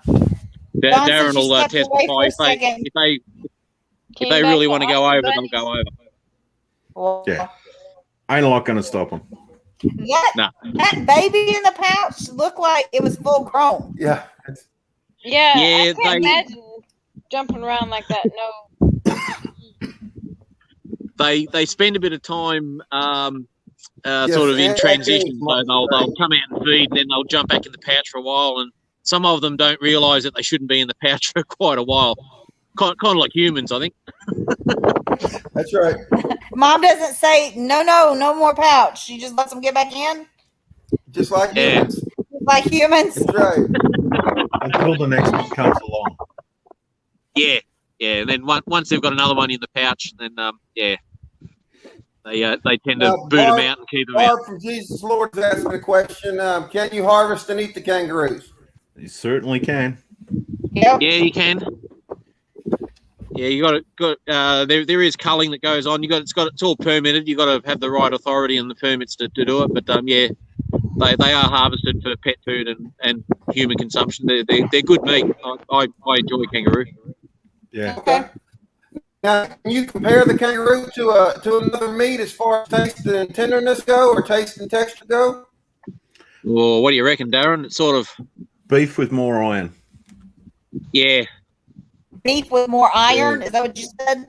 S1: Don,
S4: Darren
S1: since you
S4: will
S1: stepped away
S4: testify
S1: for a
S4: if
S1: second.
S4: they
S3: Came
S4: they
S3: back
S4: really want to go
S3: Aussie
S4: over, they'll
S3: bunnies.
S4: go over.
S1: Well,
S5: Yeah. Ain't a lot going to stop them.
S1: that baby in the pouch looked like it was full grown.
S2: Yeah.
S3: Yeah,
S4: Yeah,
S3: I can't
S4: they-
S3: imagine jumping around like that. No.
S4: They spend a bit of time
S2: Yes,
S4: sort of in
S2: and
S4: transition,
S2: acting
S4: so
S2: is
S4: they'll come out and feed, and then they'll jump back in the pouch for a while, and some of them don't realise that they shouldn't be in the pouch for quite a while. Kind of like humans, I think.
S2: That's right.
S1: Mom doesn't say, no more pouch. She just lets them get back in
S2: Just like
S4: Yeah.
S2: humans.
S1: like humans.
S2: That's right.
S5: Until the next one comes along.
S4: Yeah, and then once they've got another one in the pouch, then they tend to
S2: Now,
S4: boot them
S2: Barb-
S4: out and keep them out.
S2: Barb from Jesus Lord is asking a question. Can you harvest and eat the kangaroos?
S5: You certainly can.
S1: Yep.
S4: Yeah, you can. Yeah, you got there is culling that goes on. It's all permitted. You got to have the right authority and the permits to do it. But they are harvested for pet food and human consumption. They're good meat. I enjoy kangaroo.
S5: Yeah.
S2: Okay. Now, can you compare the kangaroo to another meat as far as taste and tenderness go, or taste and texture go?
S4: Well, what do you reckon, Darren? It's sort of
S5: Beef with more iron.
S4: yeah,
S1: Beef with more iron. Is that what you said?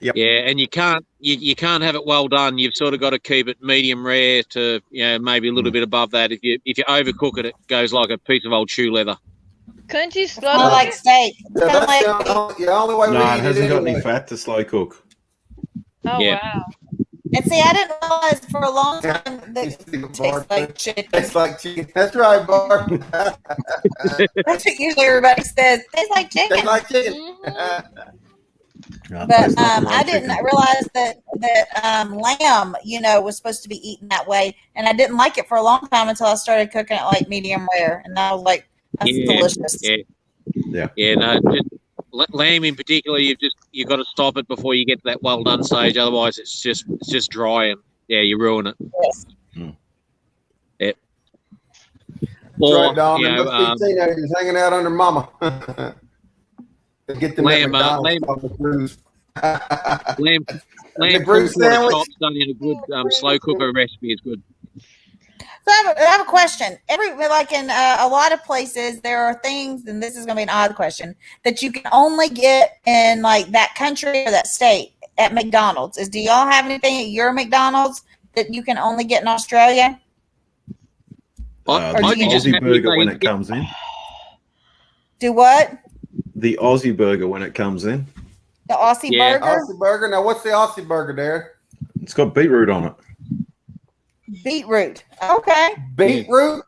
S5: Yep.
S4: yeah, and you can't have it well done. You've sort of got to keep it medium rare to maybe a little bit above that. If you overcook it, it goes like a piece of old shoe leather.
S3: Couldn't you slow
S1: Kind of like steak. It's
S2: Yeah,
S1: kind of
S2: that's
S1: like
S2: the only way we
S5: No,
S2: eat
S5: it hasn't got
S2: anyway.
S5: any fat to slow cook.
S3: Oh
S4: Yeah.
S3: wow.
S1: And see, I didn't realize for a long time that
S2: You see the
S1: it
S2: Barb
S1: tastes like
S2: thing?
S1: chicken.
S2: Tastes like chicken. That's right, Barb.
S1: That's what usually everybody says. Tastes like chicken.
S2: Tastes like chicken.
S3: Mhm.
S5: No, it
S1: But
S5: tastes nothing like
S1: I didn't
S5: chicken.
S1: realize that lamb, was supposed to be eaten that way, and I didn't like it for a long time until I started cooking it like medium rare, and I was like, "That's
S4: Yeah,
S1: delicious."
S5: Yeah.
S4: Yeah, no, just lamb in particular, you've got to stop it before you get to that well done stage. Otherwise, it's just dry and you ruin it.
S1: Yes.
S4: Yeah.
S2: That's
S4: Or
S2: right, Dom.
S4: you
S2: There
S4: know,
S2: must be teenagers hanging out under mama. They get them at
S4: Lamb,
S2: McDonald's on the cruise.
S4: lamb
S2: The
S4: cream
S2: Bruce
S4: quarter
S2: sandwich.
S4: chops done in a good slow cooker recipe is good.
S1: So I have a question. Like in a lot of places, there are things, and this is going to be an odd question, that you can only get in like that country or that state at McDonald's. Do y'all have anything at your McDonald's that you can only get in Australia?
S4: I'd
S1: do
S4: be
S1: you
S4: just
S5: Aussie
S4: happy
S5: burger
S4: if
S5: when
S4: they-
S5: it comes in.
S1: Do what?
S5: The Aussie burger when it comes in.
S1: The Aussie
S4: Yeah.
S1: burger?
S2: Aussie burger. Now, what's the Aussie burger there?
S5: It's got beetroot on it.
S1: Beetroot. Okay.
S2: Beetroot?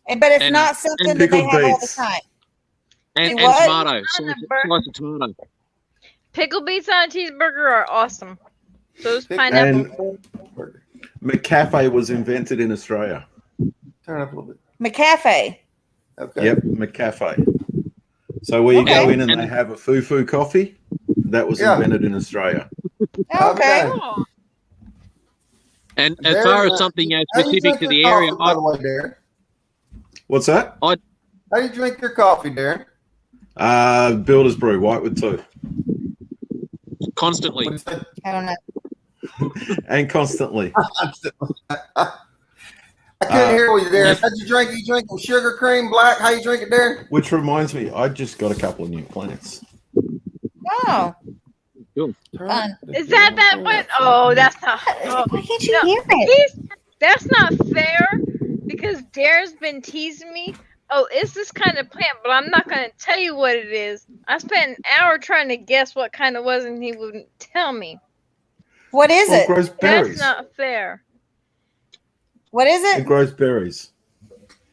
S1: But it's
S4: And-
S1: not something
S5: and
S1: that they
S5: pickled
S1: have all the
S5: beets.
S1: time.
S4: and
S1: Do what?
S4: tomato, slice of tomato.
S3: Pickle beets on a cheeseburger are awesome. So is
S2: Pick-
S3: pineapple.
S2: Burger.
S5: McCafe was invented in Australia.
S2: Turn up a little bit.
S1: McCafe.
S2: Okay.
S5: Yep, McCafe. So where you
S1: Okay.
S5: go in and
S4: And-
S5: they have a foo-foo coffee, that was
S2: Yeah.
S5: invented in Australia.
S1: Okay.
S3: Oh,
S4: And as
S2: Darren,
S4: far as something
S2: How do you
S4: specific
S2: drink
S4: to
S2: your
S4: the
S2: coffee,
S4: area,
S2: by the way, Darren?
S5: What's that?
S2: How do you drink your coffee, Darren?
S5: Builder's Brew, Whitewood too.
S4: Constantly.
S2: What do you say?
S1: I don't know.
S5: And constantly.
S2: I couldn't hear what you there. How'd you drink? You drink with sugar cream, black? How you drink it, Darren?
S5: Which reminds me, I just got a couple of new plants.
S1: Oh,
S4: Cool.
S1: fun.
S3: Is that what? Oh, that's not. Oh,
S1: Why can't you
S3: no,
S1: hear it?
S3: that's not fair because Darren's been teasing me. Oh, it's this kind of plant, but I'm not going to tell you what it is. I spent an hour trying to guess what kind it was, and he wouldn't tell me.
S1: What is
S5: Well, it
S1: it?
S5: grows berries.
S3: That's not fair.
S1: What is
S5: It
S1: it?
S5: grows berries.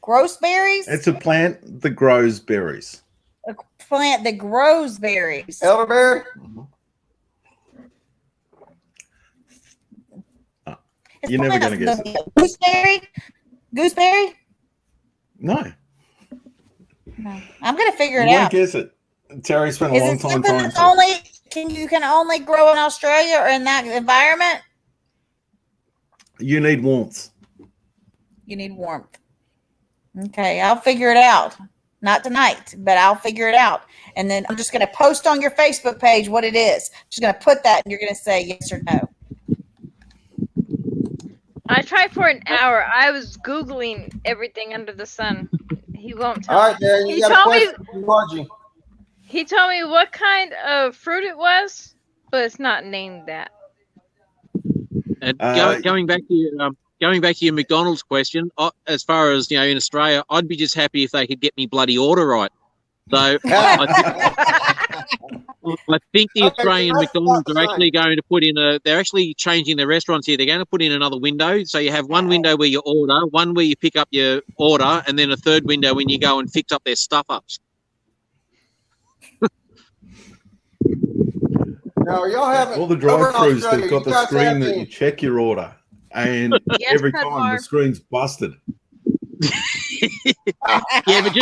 S1: Gross berries?
S5: It's a plant that grows berries.
S1: A plant that grows berries.
S2: Elderberry?
S1: It's
S5: You're never
S1: probably
S5: gonna
S1: not
S5: guess
S1: the Gooseberry? Gooseberry?
S5: No,
S1: No. I'm gonna figure
S5: you
S1: it
S5: won't
S1: out.
S5: guess it. Terry spent a
S1: Is
S5: long
S1: it
S5: time
S1: something
S5: trying
S1: that's
S5: to.
S1: only you can only grow in Australia or in that environment?
S5: You need warmth.
S1: You need warmth. Okay, I'll figure it out. Not tonight, but I'll figure it out. And then I'm just gonna post on your Facebook page what it is. Just gonna put that and you're gonna say yes or no.
S3: I tried for an hour. I was Googling everything under the sun. He won't tell
S2: All
S3: me.
S2: right, Darren, you
S3: He
S2: got a
S3: told me-
S2: question from Margie.
S3: He told me what kind of fruit it was, but it's not named that.
S4: And
S5: Uh,
S4: going back to your McDonald's question, as far as in Australia, I'd be just happy if they could get me bloody order right. So I think the
S2: Okay,
S4: Australian
S2: so that's
S4: McDonald's
S2: about
S4: are
S2: the
S4: actually going to put in they're actually changing their restaurants here. They're going to put in another window. So you have one window where you order, one where you pick up your order, and then a third window when you go and fix up their stuff ups.
S2: Now, y'all haven't
S5: All the
S2: over in
S5: drive-throughs,
S2: Australia,
S5: they've got
S2: you
S5: the
S2: guys
S5: screen
S2: have
S5: that
S2: any-
S5: you check your order, and
S3: Yes,
S5: every time
S3: Pedlar.
S5: the screen's busted.
S4: Yeah, but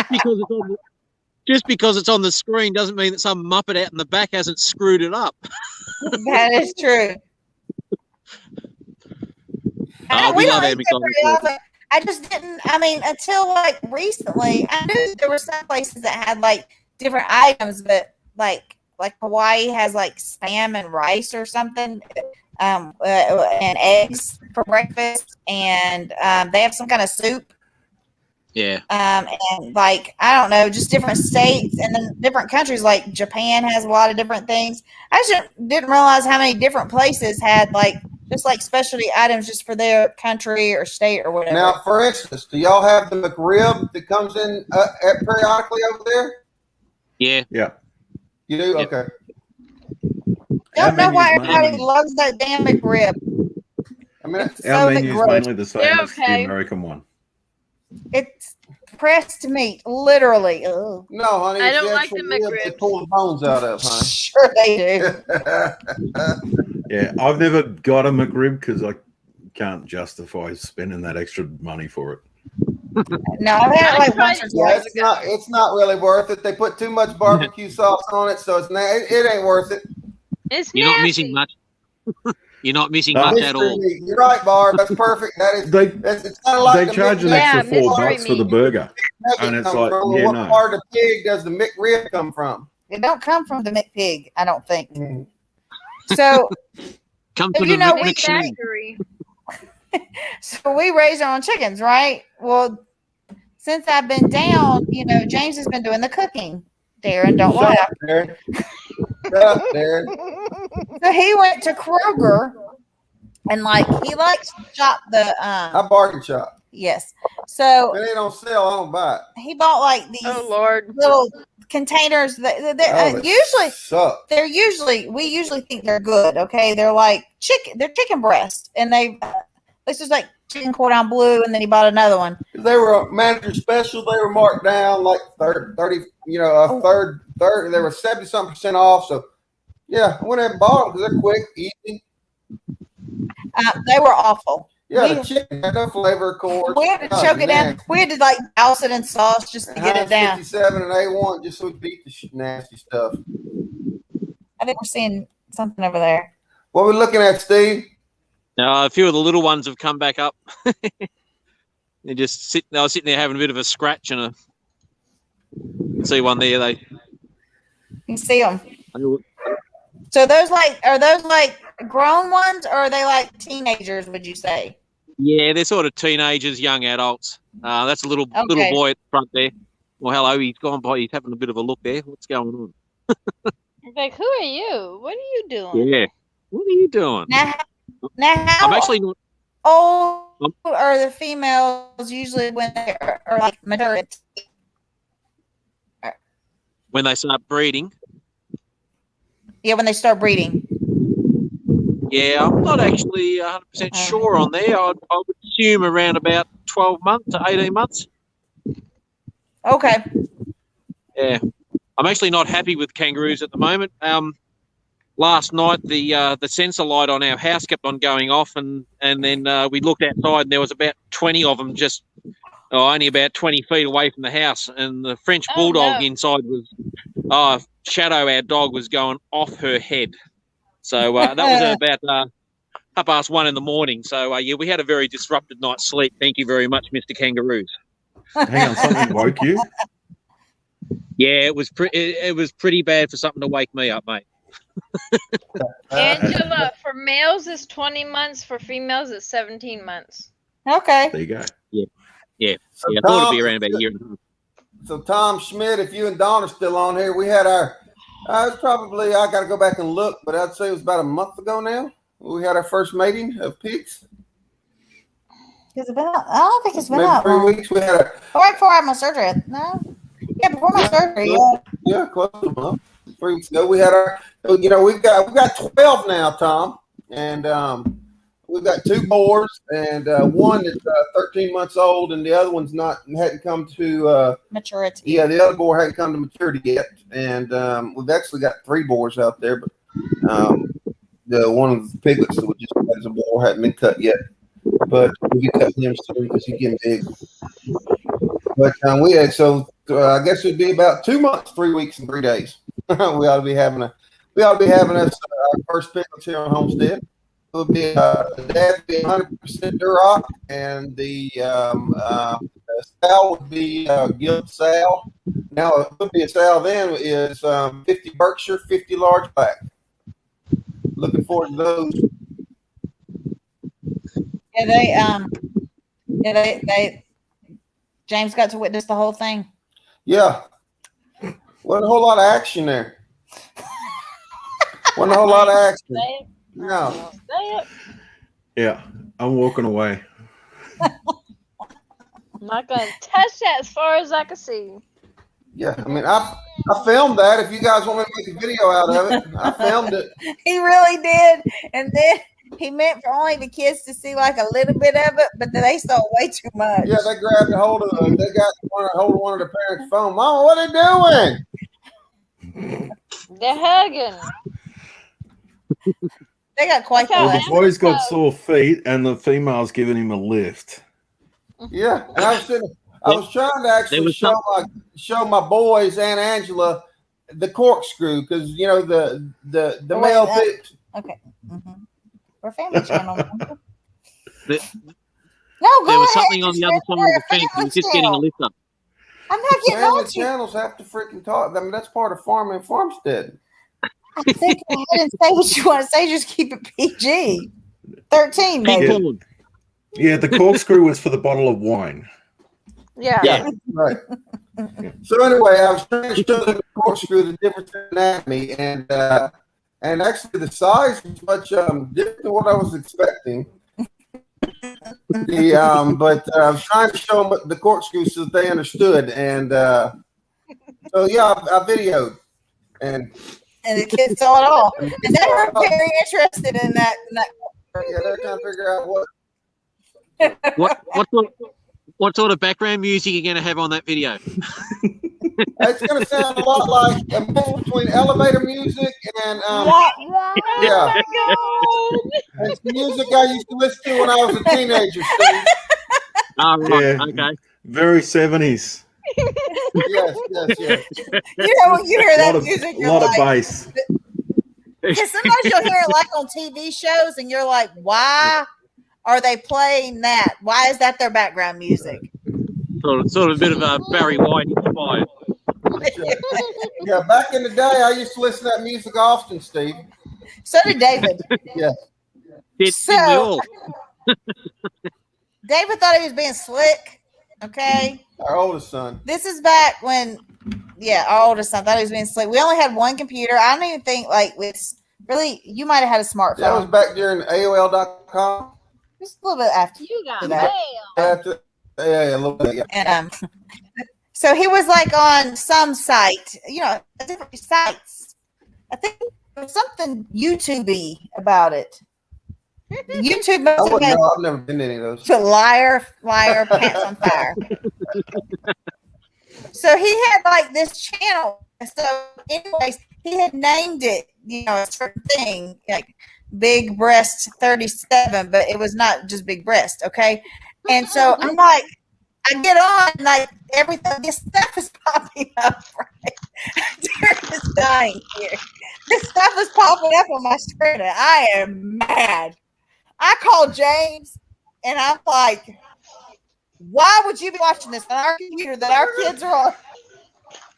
S4: just because it's on the screen doesn't mean that some muppet out in the back hasn't screwed it up.
S1: That is true.
S4: We love
S1: don't
S4: our
S1: eat that
S4: McDonald's.
S1: very often. I just didn't. I mean, until like recently, I knew there were some places that had like different items, but like Hawaii has like spam and rice or something, and eggs for breakfast, and they have some kind of soup.
S4: Yeah.
S1: And like I don't know, just different states and then different countries. Like Japan has a lot of different things. I just didn't realize how many different places had like just like specialty items just for their country or state or whatever.
S2: Now, for instance, do y'all have the McRib that comes in periodically over there?
S4: Yeah.
S5: Yeah.
S2: You do?
S4: Yep.
S2: Okay.
S5: Our
S1: Don't know why
S5: menu's
S1: everybody
S5: mainly-
S1: loves that damn McRib.
S2: I mean,
S1: It's
S5: Our
S1: so
S5: menu's
S1: McGross.
S5: mainly the same
S3: They're
S5: as the
S3: okay.
S5: American one.
S1: It's pressed meat, literally. Ugh.
S2: no, honey.
S3: I
S2: it's
S3: don't
S2: the
S3: like the
S2: actual rib they
S3: McRibs.
S2: pull the bones out of, honey.
S1: Sure they do.
S5: Yeah, I've never got a McRib because I can't justify spending that extra money for it.
S1: No, I've had it like once or
S2: Yeah,
S1: twice.
S2: it's not really worth it. They put too much barbecue sauce on it, so it ain't worth it.
S3: It's
S4: You're not
S3: nasty.
S4: missing much. You're not missing
S5: No.
S4: much at all.
S2: Mystery meat. You're right, Barb. That's perfect. It's kind of like
S5: They
S2: the
S5: charge an
S2: McNugget
S5: extra
S3: Yeah,
S5: $4
S3: mystery
S5: for the
S3: meat.
S5: burger. And it's
S2: come
S5: like,
S2: from.
S5: yeah,
S2: What
S5: no.
S2: part of the pig does the McRib come from?
S1: It don't come from the McPig, I don't think. So,
S4: Come
S1: So
S4: to
S1: you
S4: the
S1: know,
S3: Big
S1: we-
S4: McShane.
S3: factory.
S1: so we raise our own chickens, right? Well, since I've been down, James has been doing the cooking. Darren, don't
S2: Shut
S1: laugh.
S2: up, Darren. Shut up, Darren.
S1: So he went to Kroger and he likes to shop the
S2: I bargain shop.
S1: yes. So
S2: If it ain't on sale, I don't buy it.
S1: he bought these
S3: Oh Lord.
S1: little containers that
S2: Oh, they
S1: usually
S2: suck.
S1: we usually think they're good. Okay, they're like chicken breast, and this is like chicken cordon bleu, and then he bought another one.
S2: They were a manager special. They were marked down like 30, a third. They were 70-something% off. So yeah, I went ahead and bought them because they're quick, easy.
S1: They were awful.
S2: Yeah,
S1: We-
S2: the chicken had no flavor, of course.
S1: We had to
S2: God,
S1: choke it down.
S2: man.
S1: We had to douse it in sauce just to get it down.
S2: 57 and A1 just so we beat the nasty stuff.
S1: I think we're seeing something over there.
S2: What are we looking at, Steve?
S4: Now, a few of the little ones have come back up. They were sitting there having a bit of a scratch and see one there.
S1: You see them.
S4: I knew-
S1: So are those like grown ones, or are they like teenagers? Would you say?
S4: Yeah, they're sort of teenagers, young adults. That's a little
S1: Okay.
S4: boy at the front there. Well, hello, he's gone by. He's having a bit of a look there. What's going on?
S3: Like, who are you? What are you doing?
S4: Yeah. What are you doing?
S1: Now how
S4: I'm actually not.
S1: old are the females usually when they are like mature?
S4: When they start breeding.
S1: Yeah, when they start breeding.
S4: Yeah, I'm not actually 100% sure on there. I would assume around about 12 months to 18 months.
S1: Okay.
S4: Yeah. I'm actually not happy with kangaroos at the moment. Last night, the sensor light on our house kept on going off, and then we looked outside, and there was about 20 of them just only about 20 feet away from the house, and the French bulldog inside was, Shadow, our dog, was going off her head. So that was about 1:30 in the morning. So yeah, we had a very disrupted night's sleep. Thank you very much, Mr. Kangaroos.
S5: Hang on, something woke you?
S4: Yeah, it was pretty bad for something to wake me up, mate.
S3: Angela, for males it's 20 months. For females it's 17 months.
S1: Okay.
S5: There you go.
S4: Yeah,
S2: So
S4: I thought it'd be
S2: Tom-
S4: around about a year and a half.
S2: So Tom Schmidt, if you and Don are still on here, we had our. It's probably I got to go back and look, but I'd say it was about a month ago now. We had our first mating of pigs.
S1: Has it been out? I don't think it's been
S2: Maybe
S1: out
S2: 3
S1: long.
S2: weeks. We had a
S1: Right before I had my surgery. No. Yeah, before my surgery.
S2: yeah, close to a month. 3 weeks ago, we had our. You know, we've got 12 now, Tom, and we've got 2 boars, and one is 13 months old, and the other one's hadn't come to.
S1: Maturity.
S2: Yeah, the other boar hadn't come to maturity yet, and we've actually got 3 boars out there, but the one of the piglets that we just had as a boar hadn't been cut yet. But we'll be cutting him soon because he's getting big. But we had I guess it'd be about 2 months, 3 weeks, and 3 days. we ought to be having us our first piglets here on Homestead. It would be the dad would be 100% Duroc, and the sow would be Guild sow. Now it would be a sow then is 50 Berkshire, 50 large black. Looking forward to those.
S1: Yeah, they James got to witness the whole thing.
S2: Yeah. Wasn't a whole lot of action there. Wasn't a whole lot of action.
S3: Say it.
S2: No.
S3: Say it.
S5: Yeah, I'm walking away.
S3: I'm not gonna touch that as far as I can see.
S2: Yeah, I mean, I filmed that. If you guys want me to make a video out of it, I filmed it.
S1: He really did. And then he meant for only the kids to see like a little bit of it, but then they saw way too much.
S2: Yeah, they grabbed a hold of they got hold of one of their parents' phone. Mama, what are they doing?
S3: They're hugging.
S1: They got quite the
S3: Okay.
S5: Well,
S1: list.
S5: the boy's got sore feet, and the female's giving him a lift.
S2: Yeah, and I was trying to actually
S4: was
S2: show my boys and Angela the corkscrew because you know the
S1: Oh,
S2: male
S1: wait,
S2: pig.
S1: Okay. Mm-hmm. We're family channel. No,
S4: There
S1: go
S4: was
S1: ahead.
S4: something on the other side of the fence. He was just getting a lift up.
S1: I'm not getting
S2: Family
S1: on to you.
S2: channels have to freaking talk. I mean, that's part of farming and farmstead.
S1: I think go ahead and say what you want to say. Just keep it PG. 13,
S4: Ping
S1: maybe.
S4: pong.
S5: Yeah, the corkscrew was for the bottle of wine.
S3: Yeah.
S4: Yeah.
S2: Right. So anyway, I was trying to show them the corkscrew, the difference in anatomy, and actually the size was much different than what I was expecting. But I was trying to show them the corkscrew so that they understood, and so yeah, I videoed, and
S1: And the kids saw it all. And they were very interested in that.
S2: yeah, they're trying to figure out
S4: What sort of background music are you going to have on that video?
S2: it's going to sound a lot like a mix between elevator music and yeah. It's music I used to listen to when I was a teenager, Steve.
S4: Oh, right.
S5: Yeah.
S4: Okay.
S5: Very 70s.
S2: Yes.
S1: You know, when you hear that music,
S5: A
S1: you're
S5: lot of
S1: like,
S5: bass.
S1: because sometimes you'll hear it like on TV shows, and you're like, why are they playing that? Why is that their background music?
S4: Sort of a bit of a Barry White inspired.
S2: Yeah, back in the day, I used to listen to that music often, Steve.
S1: So did David.
S4: Didn't we
S1: So-
S4: all?
S1: David thought he was being slick. Okay.
S2: Our oldest son.
S1: This is back when, our oldest son thought he was being slick. We only had one computer. I don't even think it's really. You might have had a smartphone.
S2: That was back during AOL.com.
S1: Just a little bit after.
S3: You got
S1: that.
S3: mail.
S2: After, yeah, a little bit. Yeah.
S1: And so he was like on some site, different sites. I think there was something YouTube-y about it. YouTube must have been
S2: I've never been to any of those.
S1: to liar, pants on fire. So he had like this channel. So, anyways, he had named it, a certain thing, like Big Breast 37, but it was not just Big Breast, okay? And so I'm like, I get on, like everything, this stuff is popping up, right? Darren is dying here. This stuff is popping up on my screen, and I am mad. I called James, and I'm like, why would you be watching this on our computer that our kids are on?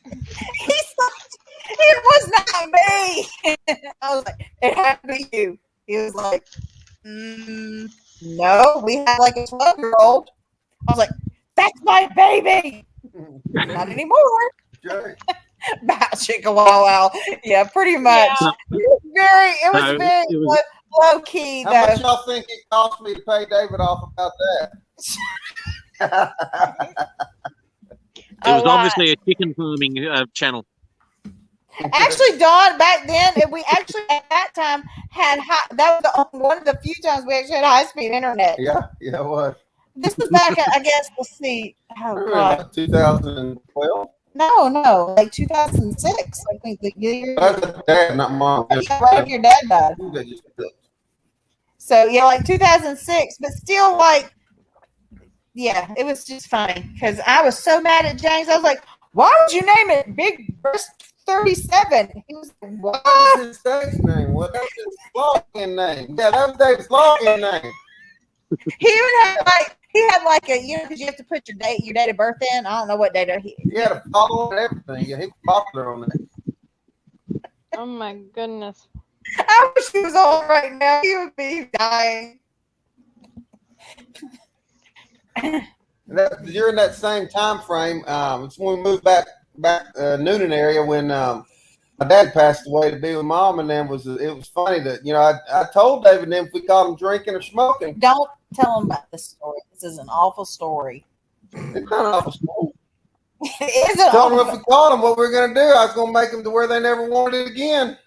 S1: He's like, it was not me. I was like, it had to be you. He was like, no, we have like a 12-year-old. I was like, that's my baby. Not anymore. Bow chicka wow wow. Yeah, pretty much.
S3: Yeah.
S1: It was very low key
S2: How
S1: though.
S2: much y'all think it cost me to pay David off about that?
S4: It was obviously a chicken farming channel.
S1: Actually, Dawn, back then, we actually at that time had that was one of the few times we actually had high speed internet.
S2: Yeah, it was.
S1: This was back at, I guess, let's see. Oh, God.
S2: 2012.
S1: No, like 2006. I think the year.
S2: That's dad, not mom.
S1: Right after your dad died. So, like 2006, but still, like, it was just funny because I was so mad at James. I was like, why would you name it Big Breast 37? He was like, what?
S2: That's his stage name. Well, that's his login name. Yeah, that was David's login name.
S1: He even had like a, because you have to put your date of birth in. I don't know what date he
S2: had a follow and everything. Yeah, he was popular on that.
S3: Oh my goodness.
S1: I wish he was on right now. He would be dying.
S2: During that same time frame, it's when we moved back Noonan area when my dad passed away to be with mom, and then it was funny that I told David then if we caught him drinking or smoking.
S1: Don't tell him about this story. This is an awful story.
S2: It's not an awful story.
S1: It is an
S2: Told him
S1: awful.
S2: if we caught him, what we were gonna do, I was gonna make them to where they never wanted it again.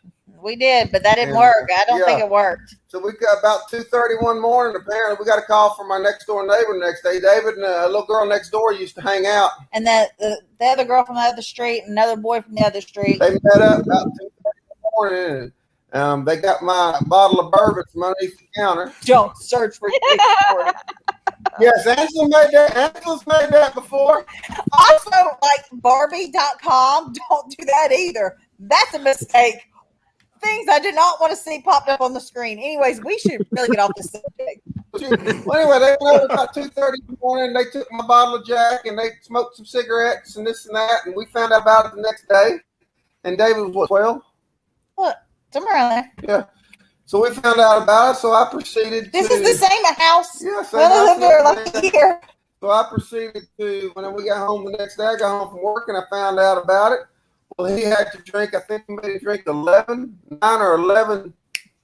S1: We did, but that didn't
S2: Yeah.
S1: work. I don't think it worked.
S2: So we got about 2:30 one morning. Apparently, we got a call from our next door neighbor the next day. David and a little girl next door used to hang out.
S1: And the other girl from the other street, and another boy from the other street.
S2: They met up about 2:30 in the morning. And, they got my bottle of bourbon from underneath the counter.
S1: Don't search for it.
S2: Yes, Angela made that. Angela's made that before.
S1: Also, like Barbie.com, don't do that either. That's a mistake. Things I did not want to see popped up on the screen. Anyways, we should really get off this subject.
S2: Well, anyway, they went over about 2:30 in the morning. They took my bottle of Jack and they smoked some cigarettes and this and that. And we found out about it the next day. And David was, what, 12?
S1: What? Somewhere around there.
S2: Yeah. So we found out about it. So I proceeded
S1: This
S2: to.
S1: is the same house.
S2: Yeah,
S1: We
S2: same
S1: only
S2: house.
S1: lived there like a year.
S2: So I proceeded to, when we got home the next day, I got home from work and I found out about it. Well, he had to drink, I think he made him drink 9 or 11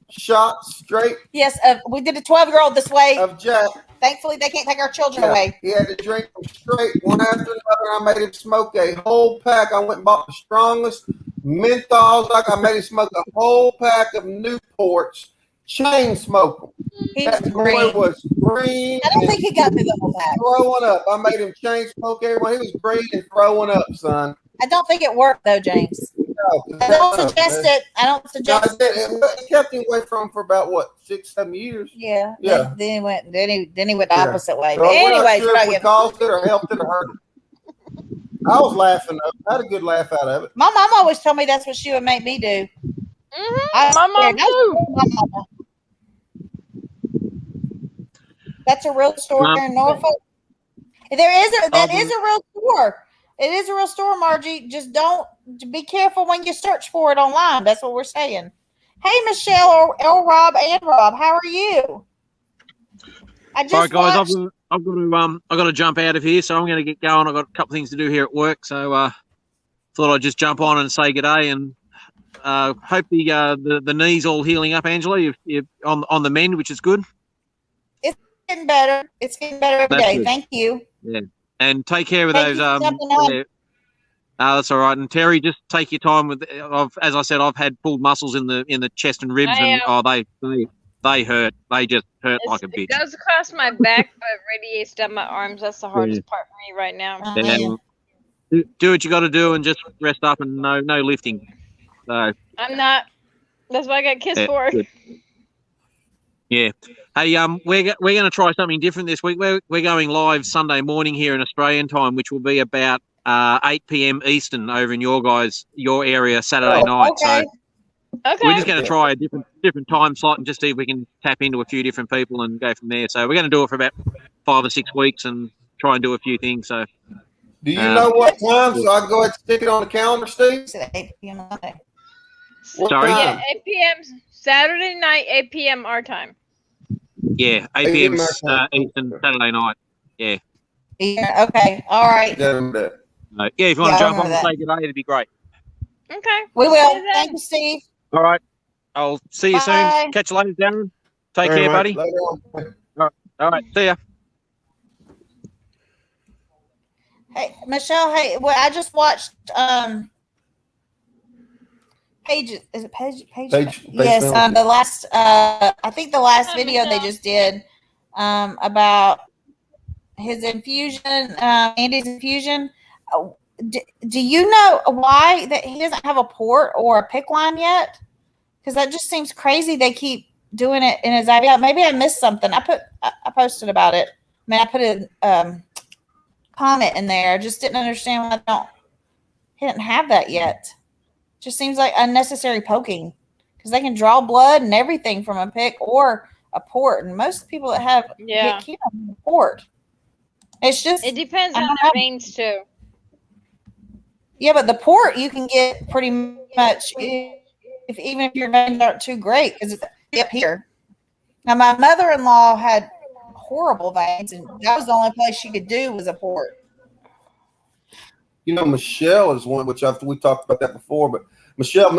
S2: shots straight
S1: Yes, we did a 12-year-old this way.
S2: of Jack.
S1: Thankfully, they can't take our children away.
S2: He had to drink them straight one after another. I made him smoke a whole pack. I went and bought the strongest menthols. I made him smoke a whole pack of Newports, chain smoke them.
S1: He was
S2: That
S1: green.
S2: boy was green.
S1: I don't think he got through the whole pack.
S2: Throwing up. I made him chain smoke everyone. He was green and throwing up, son.
S1: I don't think it worked though, James. I don't suggest it. I don't
S2: No,
S1: suggest it.
S2: it kept him away from him for about what 6-7 years.
S1: Yeah.
S2: Yeah.
S1: Then he went. Then he went the
S2: Yeah.
S1: opposite way.
S2: So
S1: But
S2: we're not
S1: anyways,
S2: sure
S1: we're not
S2: if we
S1: getting-
S2: caused it or helped it or hurt it. I was laughing. I had a good laugh out of it.
S1: my mom always told me that's what she would make me do.
S3: My mom too.
S1: My mama. That's a real store here in Norfolk. That is a real store. It is a real store, Margie. Just don't be careful when you search for it online. That's what we're saying. Hey, Michelle, or Rob and Rob, how are you? I just
S4: All right, guys,
S1: watched.
S4: I've got to jump out of here, so I'm going to get going. I've got a couple of things to do here at work, so thought I'd just jump on and say good day, and hope the knees all healing up, Angela. You're on the mend, which is good.
S1: It's getting better. It's getting better every
S4: That's
S1: day.
S4: good.
S1: Thank you.
S4: Yeah, and take care of
S1: Thank
S4: those.
S1: you for jumping on.
S4: Yeah. That's all right. And Terry, just take your time with. As I said, I've had pulled muscles in the chest and ribs, and they hurt. They just hurt like a bitch.
S3: It goes across my back, but it radiates down my arms. That's the hardest part for me right now.
S4: And do what you got to do, and just rest up, and no lifting. So
S3: I'm not. That's what I got kissed for.
S4: Good. Yeah. Hey, we're going to try something different this week. We're going live Sunday morning here in Australian time, which will be about 8 p.m. Eastern over in your area Saturday night.
S1: Okay.
S4: So we're just going to try a different time slot and just see if we can tap into a few different people and go from there. So we're going to do it for about 5 or 6 weeks and try and do a few things. So
S2: Do you know what time? So I can go ahead and stick it on the calendar, Steve.
S1: It's at 8 p.m. Monday.
S2: What
S4: Sorry?
S2: time?
S3: Yeah, 8 p.m. Saturday night, 8 p.m. our time.
S4: yeah, 8 p.m. Eastern Saturday night. Yeah.
S1: Yeah. Okay. All right.
S2: Got him there.
S4: Yeah, if you want
S1: Yeah,
S4: to
S1: I
S4: jump on
S1: remember
S4: and
S1: that.
S4: say good day, it'd be great.
S3: Okay.
S1: We
S3: See
S1: will.
S3: you then.
S1: Thank you, Steve.
S4: All right. I'll see you
S1: Bye.
S4: soon. Catch you later, Darren. Take
S2: All
S4: care,
S2: right,
S4: buddy.
S2: later on.
S4: All right. See ya.
S1: Hey, Michelle. Hey, well, I just watched Paige. Is it Paige?
S2: Paige
S1: Yes.
S2: Family.
S1: The last. I think the last
S3: Hi,
S1: video they
S3: Michelle.
S1: just did. About his infusion. Andy's infusion. Do you know why that he doesn't have a port or a PICC line yet? Because that just seems crazy. They keep doing it in his IV. Maybe I missed something. I posted about it. I mean, I put a comment in there. I just didn't understand why he didn't have that yet. Just seems like unnecessary poking because they can draw blood and everything from a PICC or a port, and most people that have
S3: Yeah.
S1: PICC have a port. It's just
S3: It depends
S1: I
S3: on
S1: don't
S3: their
S1: know.
S3: veins too.
S1: Yeah, but the port you can get pretty much even if your veins aren't too great because it's up here. Now my mother-in-law had horrible veins, and that was the only place she could do was a port.
S2: You know, Michelle is one, which we talked about that before, but Michelle,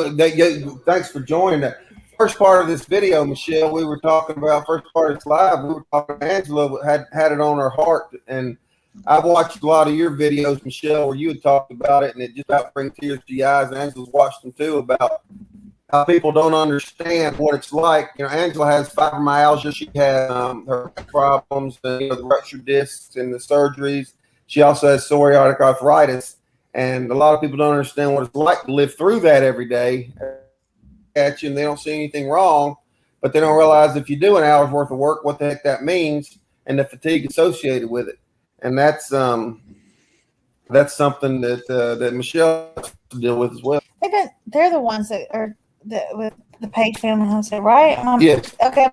S2: thanks for joining that. First part of this video, Michelle, we were talking about first part of this live. We were talking to Angela, had it on her heart, and I watched a lot of your videos, Michelle, where you had talked about it, and it just about brings tears to your eyes. And Angela's watched them too about how people don't understand what it's like. You know, Angela has fibromyalgia. She had her problems, the ruptured discs and the surgeries. She also has psoriatic arthritis, and a lot of people don't understand what it's like to live through that every day. At you, and they don't see anything wrong, but they don't realize if you do an hour's worth of work, what the heck that means, and the fatigue associated with it. And that's something that Michelle has to deal with as well.
S1: They're the ones that are with the Page family homestead, right?
S2: Yes,
S1: Okay.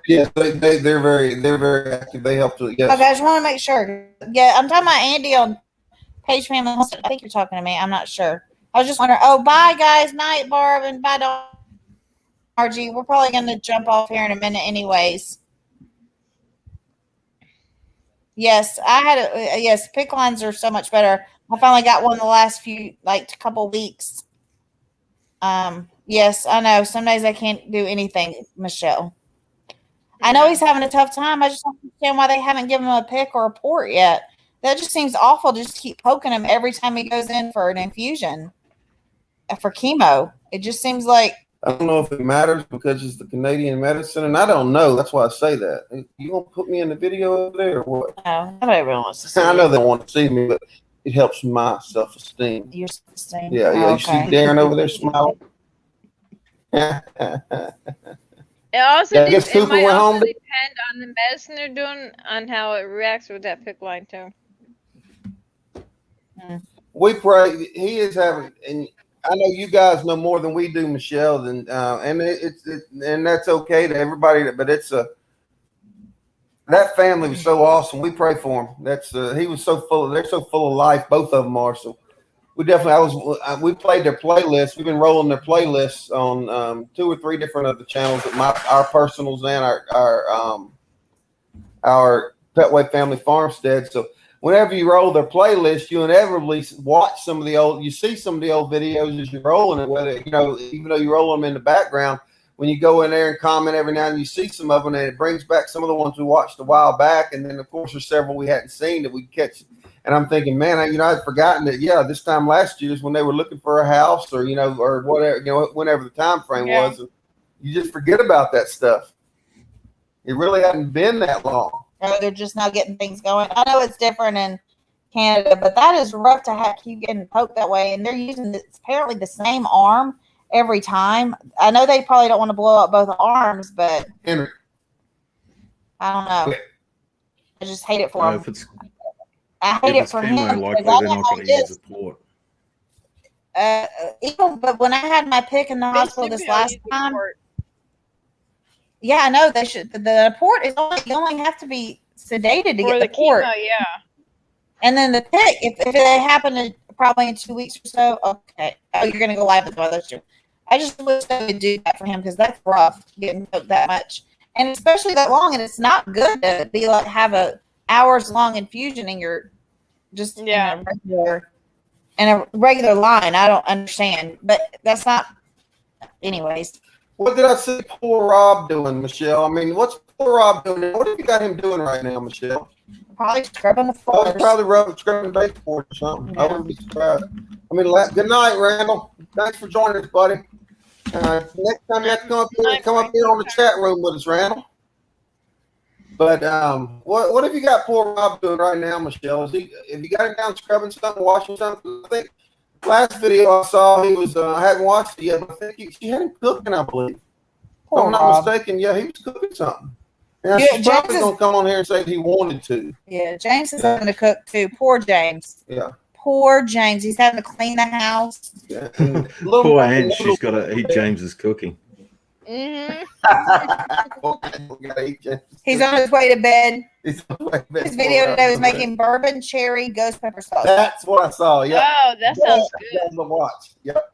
S2: yes, they're very active. They help to. Yes.
S1: Okay, I just want to make sure. Yeah, I'm talking about Andy on Page family homestead. I think you're talking to me. I'm not sure. I was just wondering. Oh, bye, guys. Night, Barb, and bye, Margie. We're probably going to jump off here in a minute anyways. Yes, I had yes, PICC lines are so much better. I finally got one the last couple weeks. Yes, I know. Some days I can't do anything, Michelle. I know he's having a tough time. I just don't understand why they haven't given him a PICC or a port yet. That just seems awful to just keep poking him every time he goes in for an infusion. For chemo, it just seems like
S2: I don't know if it matters because it's the Canadian medicine, and I don't know. That's why I say that. You gonna put me in the video over there or what?
S1: no, nobody really wants to see
S2: I
S1: it.
S2: know they want to see me, but it helps my self-esteem.
S1: Your self-esteem.
S2: Yeah, yeah.
S1: Oh,
S2: You see Darren over there smiling.
S3: It also
S2: Yeah, I guess
S3: it
S2: Cooper
S3: might
S2: went
S3: also
S2: home.
S3: depend on the medicine they're doing on how it reacts with that PICC line too.
S2: We pray he is having, and I know you guys know more than we do, Michelle, and and that's okay to everybody. But it's that family was so awesome. We pray for him. That's he was so full. They're so full of life. Both of them are. So we definitely. We played their playlist. We've been rolling their playlists on 2 or 3 different other channels. At our personals and our Petway Family Farmstead. So whenever you roll their playlist, you inevitably watch some of the old. You see some of the old videos as you're rolling it. Whether even though you roll them in the background. When you go in there and comment every now and then, you see some of them, and it brings back some of the ones we watched a while back. And then, of course, there's several we hadn't seen that we catch. And I'm thinking, man, I'd forgotten that. Yeah, this time last year is when they were looking for a house, or or whatever, whenever the time frame was. And you just forget about that stuff. It really hadn't been that long.
S1: No, they're just now getting things going. I know it's different in Canada, but that is rough to keep getting poked that way. And they're using apparently the same arm every time. I know they probably don't want to blow up both arms, but
S2: Henry.
S1: I don't know.
S2: Okay.
S1: I just hate it for him. I
S5: if
S1: hate it
S5: it's
S1: for
S5: chemo
S1: him.
S5: likely,
S1: because I
S5: they're
S1: know
S5: not
S1: how
S5: going
S1: it
S5: to use
S1: is.
S5: a port.
S1: But when I had my pick in the hospital this
S3: Basically, I'll
S1: last
S3: use the
S1: time,
S3: port.
S1: yeah, I know they should. The port is you only have to be sedated to
S3: For
S1: get
S3: the
S1: the port.
S3: chemo, yeah.
S1: And then the pick, if it happened probably in 2 weeks or so, okay. Oh, you're going to go live with one of those two. I just wish they would do that for him because that's rough getting poked that much. And especially that long. And it's not good to be like have a hours long infusion in your just in a regular line. I don't understand. But that's not anyways.
S2: What did I see poor Rob doing, Michelle? I mean, what's poor Rob doing? What have you got him doing right now, Michelle?
S1: Probably scrubbing the
S2: Oh,
S1: floors.
S2: he's probably scrubbing baseboard or something.
S1: Yeah.
S2: I wouldn't be surprised. I mean, good night, Randall. Thanks for joining us, buddy. Next time you have to come up here on the chat room with us, Randall. But what have you got poor Rob doing right now, Michelle? Have you got him down scrubbing something, washing something? I think last video I saw he was I hadn't watched it yet, but I think she had him cooking, I believe. If I'm not mistaken, yeah, he was cooking something. Yeah, she's probably gonna come on here and say he wanted to.
S1: Yeah, James is having to cook too. Poor James.
S2: Yeah.
S1: Poor James. He's having to clean the house.
S2: Yeah.
S5: Poor Anne, she's got to eat James's cooking.
S3: Mm-hmm.
S1: He's on his way to bed.
S2: His
S1: video today was making bourbon cherry ghost pepper sauce.
S2: That's what I saw. Yeah.
S3: Oh, that sounds good.
S2: To watch. Yep.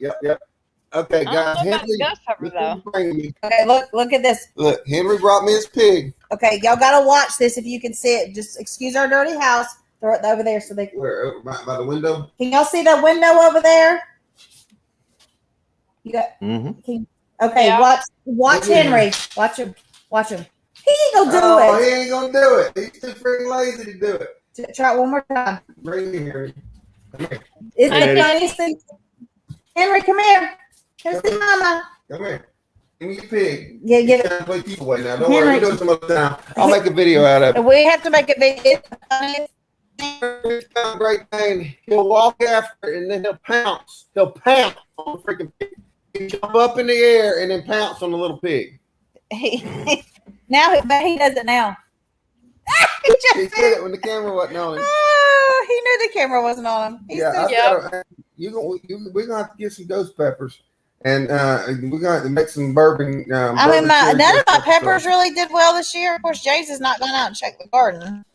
S2: Okay, guys.
S3: I don't know about ghost pepper though.
S1: Okay, look at this.
S2: Look, Henry brought me his pig.
S1: Okay, y'all gotta watch this if you can see it. Just excuse our dirty house. Throw it over there so they can.
S2: Where? By the window?
S1: Can y'all see that window over there? You got.
S5: Mm-hmm.
S1: Okay,
S3: Yeah.
S1: watch Henry. Watch him. He ain't gonna do
S2: He
S1: it.
S2: ain't gonna do it. He's too freaking lazy to do it.
S1: Try it one more time.
S2: Bring me here.
S1: It's
S3: I
S1: the
S3: know.
S1: funniest thing. Henry, come here. Come see mama.
S2: Come here. Give me your pig.
S1: Yeah, get it.
S2: Trying to play keep away now. Don't worry.
S1: Henry.
S2: We'll do it some other time. I'll make a video out of it.
S1: We have to make a video.
S2: He's done a great thing. He'll walk after it and then he'll pounce. He'll pounce on the freaking pig. He'll jump up in the air and then pounce on the little pig.
S1: But he does it now. He just
S2: He did it when the camera wasn't on him.
S1: Oh, he knew the camera wasn't on him.
S2: Yeah,
S3: Yeah.
S2: we're gonna have to get some ghost peppers, and we're gonna make some bourbon.
S1: I mean, none of my peppers really did well this year. Of course, James has not gone out and checked the garden.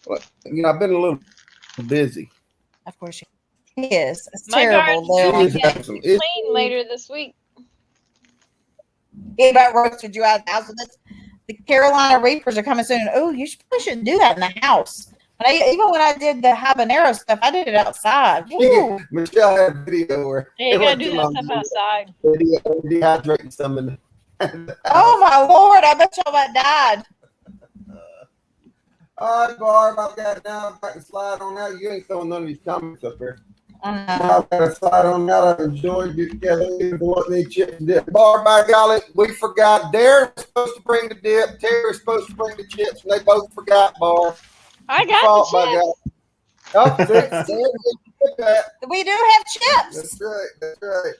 S2: I've been a little busy.
S1: Of course, he is. It's
S3: My
S1: terrible.
S3: garden's
S1: Lou.
S2: It is.
S3: Clean later this week.
S1: He about roasted you out of the house. The Carolina Reapers are coming soon. Oh, you probably shouldn't do that in the house. But even when I did the habanero stuff, I did it outside. Woo.
S2: Michelle had a video where
S3: Yeah, you gotta do that stuff outside.
S2: dehydrating something.
S1: Oh my Lord! I bet y'all about died.
S2: All right, Barb, I've got to slide on out. You ain't throwing none of these comments up there. I've got to slide on out. I enjoyed it. Yeah, they chips and dip. Barb, by golly, we forgot. Darren was supposed to bring the dip. Terry was supposed to bring the chips, and they both forgot, Barb.
S3: I got the chips.
S1: We do have chips.
S2: That's right.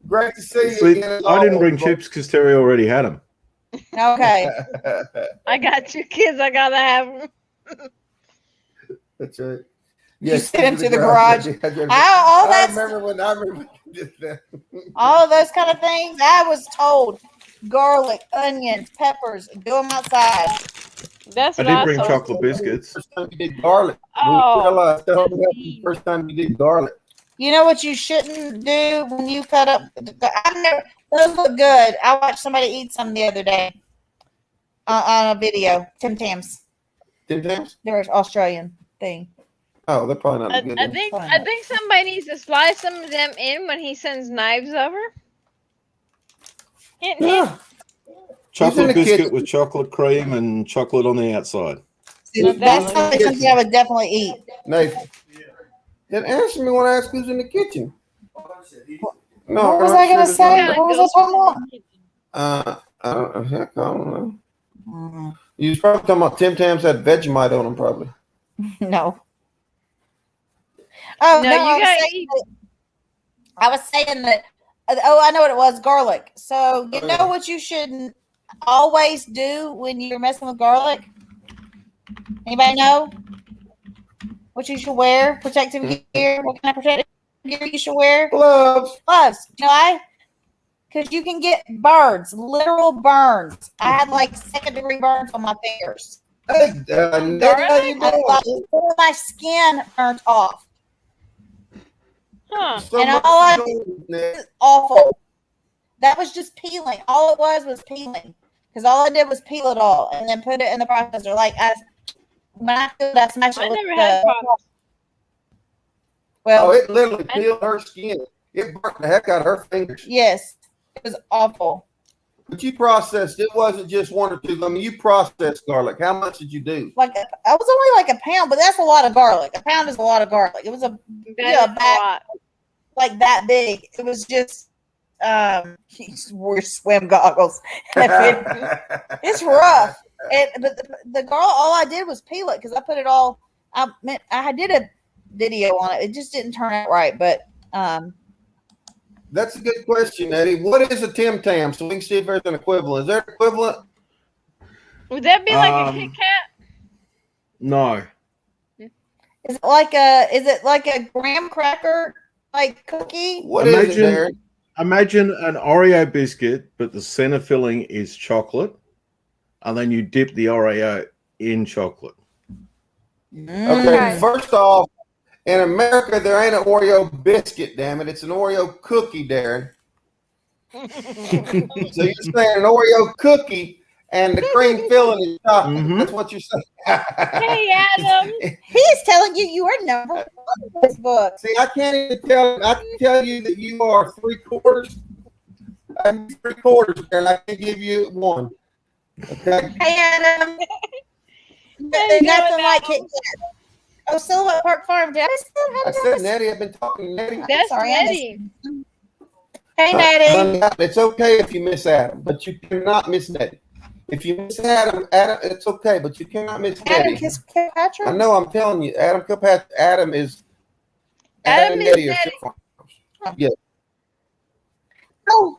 S2: Great to see you
S5: See,
S2: again. as
S5: I didn't
S2: always,
S5: bring
S2: Barb.
S5: chips because Terry already had them.
S1: Okay.
S3: I got you kids. I gotta have them.
S2: That's right.
S1: You sent him to the garage.
S2: I remember when you did that.
S1: All of those kind of things. I was told garlic, onions, peppers, do them outside.
S3: That's
S5: I
S3: what
S5: did
S3: I
S5: bring
S3: thought.
S5: chocolate biscuits.
S2: First time you did garlic.
S3: Oh,
S2: We realized that was the first time you did garlic.
S1: You know what you shouldn't do when you cut up? I've never. Those look good. I watched somebody eat some the other day on a video. Tim Tams.
S2: Tim Tams?
S1: They're an Australian thing.
S2: Oh, they're probably not
S3: I,
S2: a good
S3: I
S2: one.
S3: think I think somebody needs to slide some of them in when he sends knives over. Hint, hint.
S2: Yeah. He's in
S5: Chocolate
S2: the
S5: biscuit
S2: kitchen.
S5: with chocolate cream and chocolate on the outside.
S1: See, that's something I would definitely eat.
S2: Nathan. Then answer me when I ask who's in the kitchen. No,
S1: What was
S2: I'm
S1: I gonna
S2: sure
S1: say?
S2: there's
S1: What was I talking about?
S2: I don't know.
S1: Mm,
S2: You was probably talking about Tim Tams had Vegemite on them, probably.
S1: no. Oh
S3: No,
S1: no!
S3: you
S1: I was
S3: gotta
S1: saying
S3: eat.
S1: I was saying that. Oh, I know what it was. Garlic. So you
S2: Oh,
S1: know
S2: yeah.
S1: what you shouldn't always do when you're messing with garlic. Anybody know what you should wear? Protective gear. What kind of protective gear you should wear?
S2: Gloves.
S1: Gloves. You know why? Because you can get burns, literal burns. I had like 2nd-degree burns on my fingers.
S2: Hey, Nathan, how you
S1: I
S2: doing?
S1: thought my skin burnt off.
S3: Huh.
S2: So
S1: And
S2: much
S1: all I
S2: gold, Nat.
S1: It's awful. That was just peeling. All it was peeling. Because all I did was peel it all and then put it in the processor. Like when I feel that, I smash it
S3: I
S1: with
S3: never had problems.
S1: well,
S2: Oh, it literally peeled her skin. It burnt the heck out of her fingers.
S1: yes, it was awful.
S2: But you processed. It wasn't just one or two. I mean, you processed garlic. How much did you do?
S1: Like I was only like a pound, but that's a lot of garlic. A pound is a lot of garlic. It was
S3: That
S1: Yeah,
S3: is a lot.
S1: like that big. It was just he wore swim goggles. It's rough. But the garlic, all I did was peel it because I put it all. I did a video on it. It just didn't turn out right, but
S2: That's a good question, Eddie. What is a Tim Tam? So we can see if there's an equivalent. Is there an equivalent?
S3: Would that be like a Kit Kat?
S5: No.
S1: is it like a graham cracker like cookie?
S2: What is it,
S5: Imagine-
S2: Darren?
S5: Imagine an Oreo biscuit, but the center filling is chocolate, and then you dip the Oreo in chocolate.
S2: Okay, first off, in America, there ain't an Oreo biscuit, damn it. It's an Oreo cookie, Darren. So you're saying an Oreo cookie and the cream filling is chocolate.
S5: Mhm.
S2: That's what you're saying.
S3: Hey, Adam.
S1: He's telling you you are number one in this book.
S2: See, I can't even tell. I can tell you that you are 3/4. I'm 3/4, and I can give you one. Okay.
S1: Hey Adam,
S3: Hey,
S1: nothing like
S3: Adam.
S1: Kit Kat. Oh, Silhouette Park Farm. Did I say that?
S2: I said Nettie. I've been talking to Nettie.
S3: That's
S1: sorry, I
S3: Nettie.
S1: Hey Natty.
S2: Honey, it's okay if you miss Adam, but you cannot miss Nettie. If you miss Adam, it's okay, but you cannot miss
S1: Adam
S2: Nettie.
S1: Kilpatrick.
S2: I know. I'm telling you, Adam Kilpatrick. Adam is.
S3: Adam
S2: and
S3: is
S2: Nettie are
S3: Nettie.
S2: different.
S1: Oh.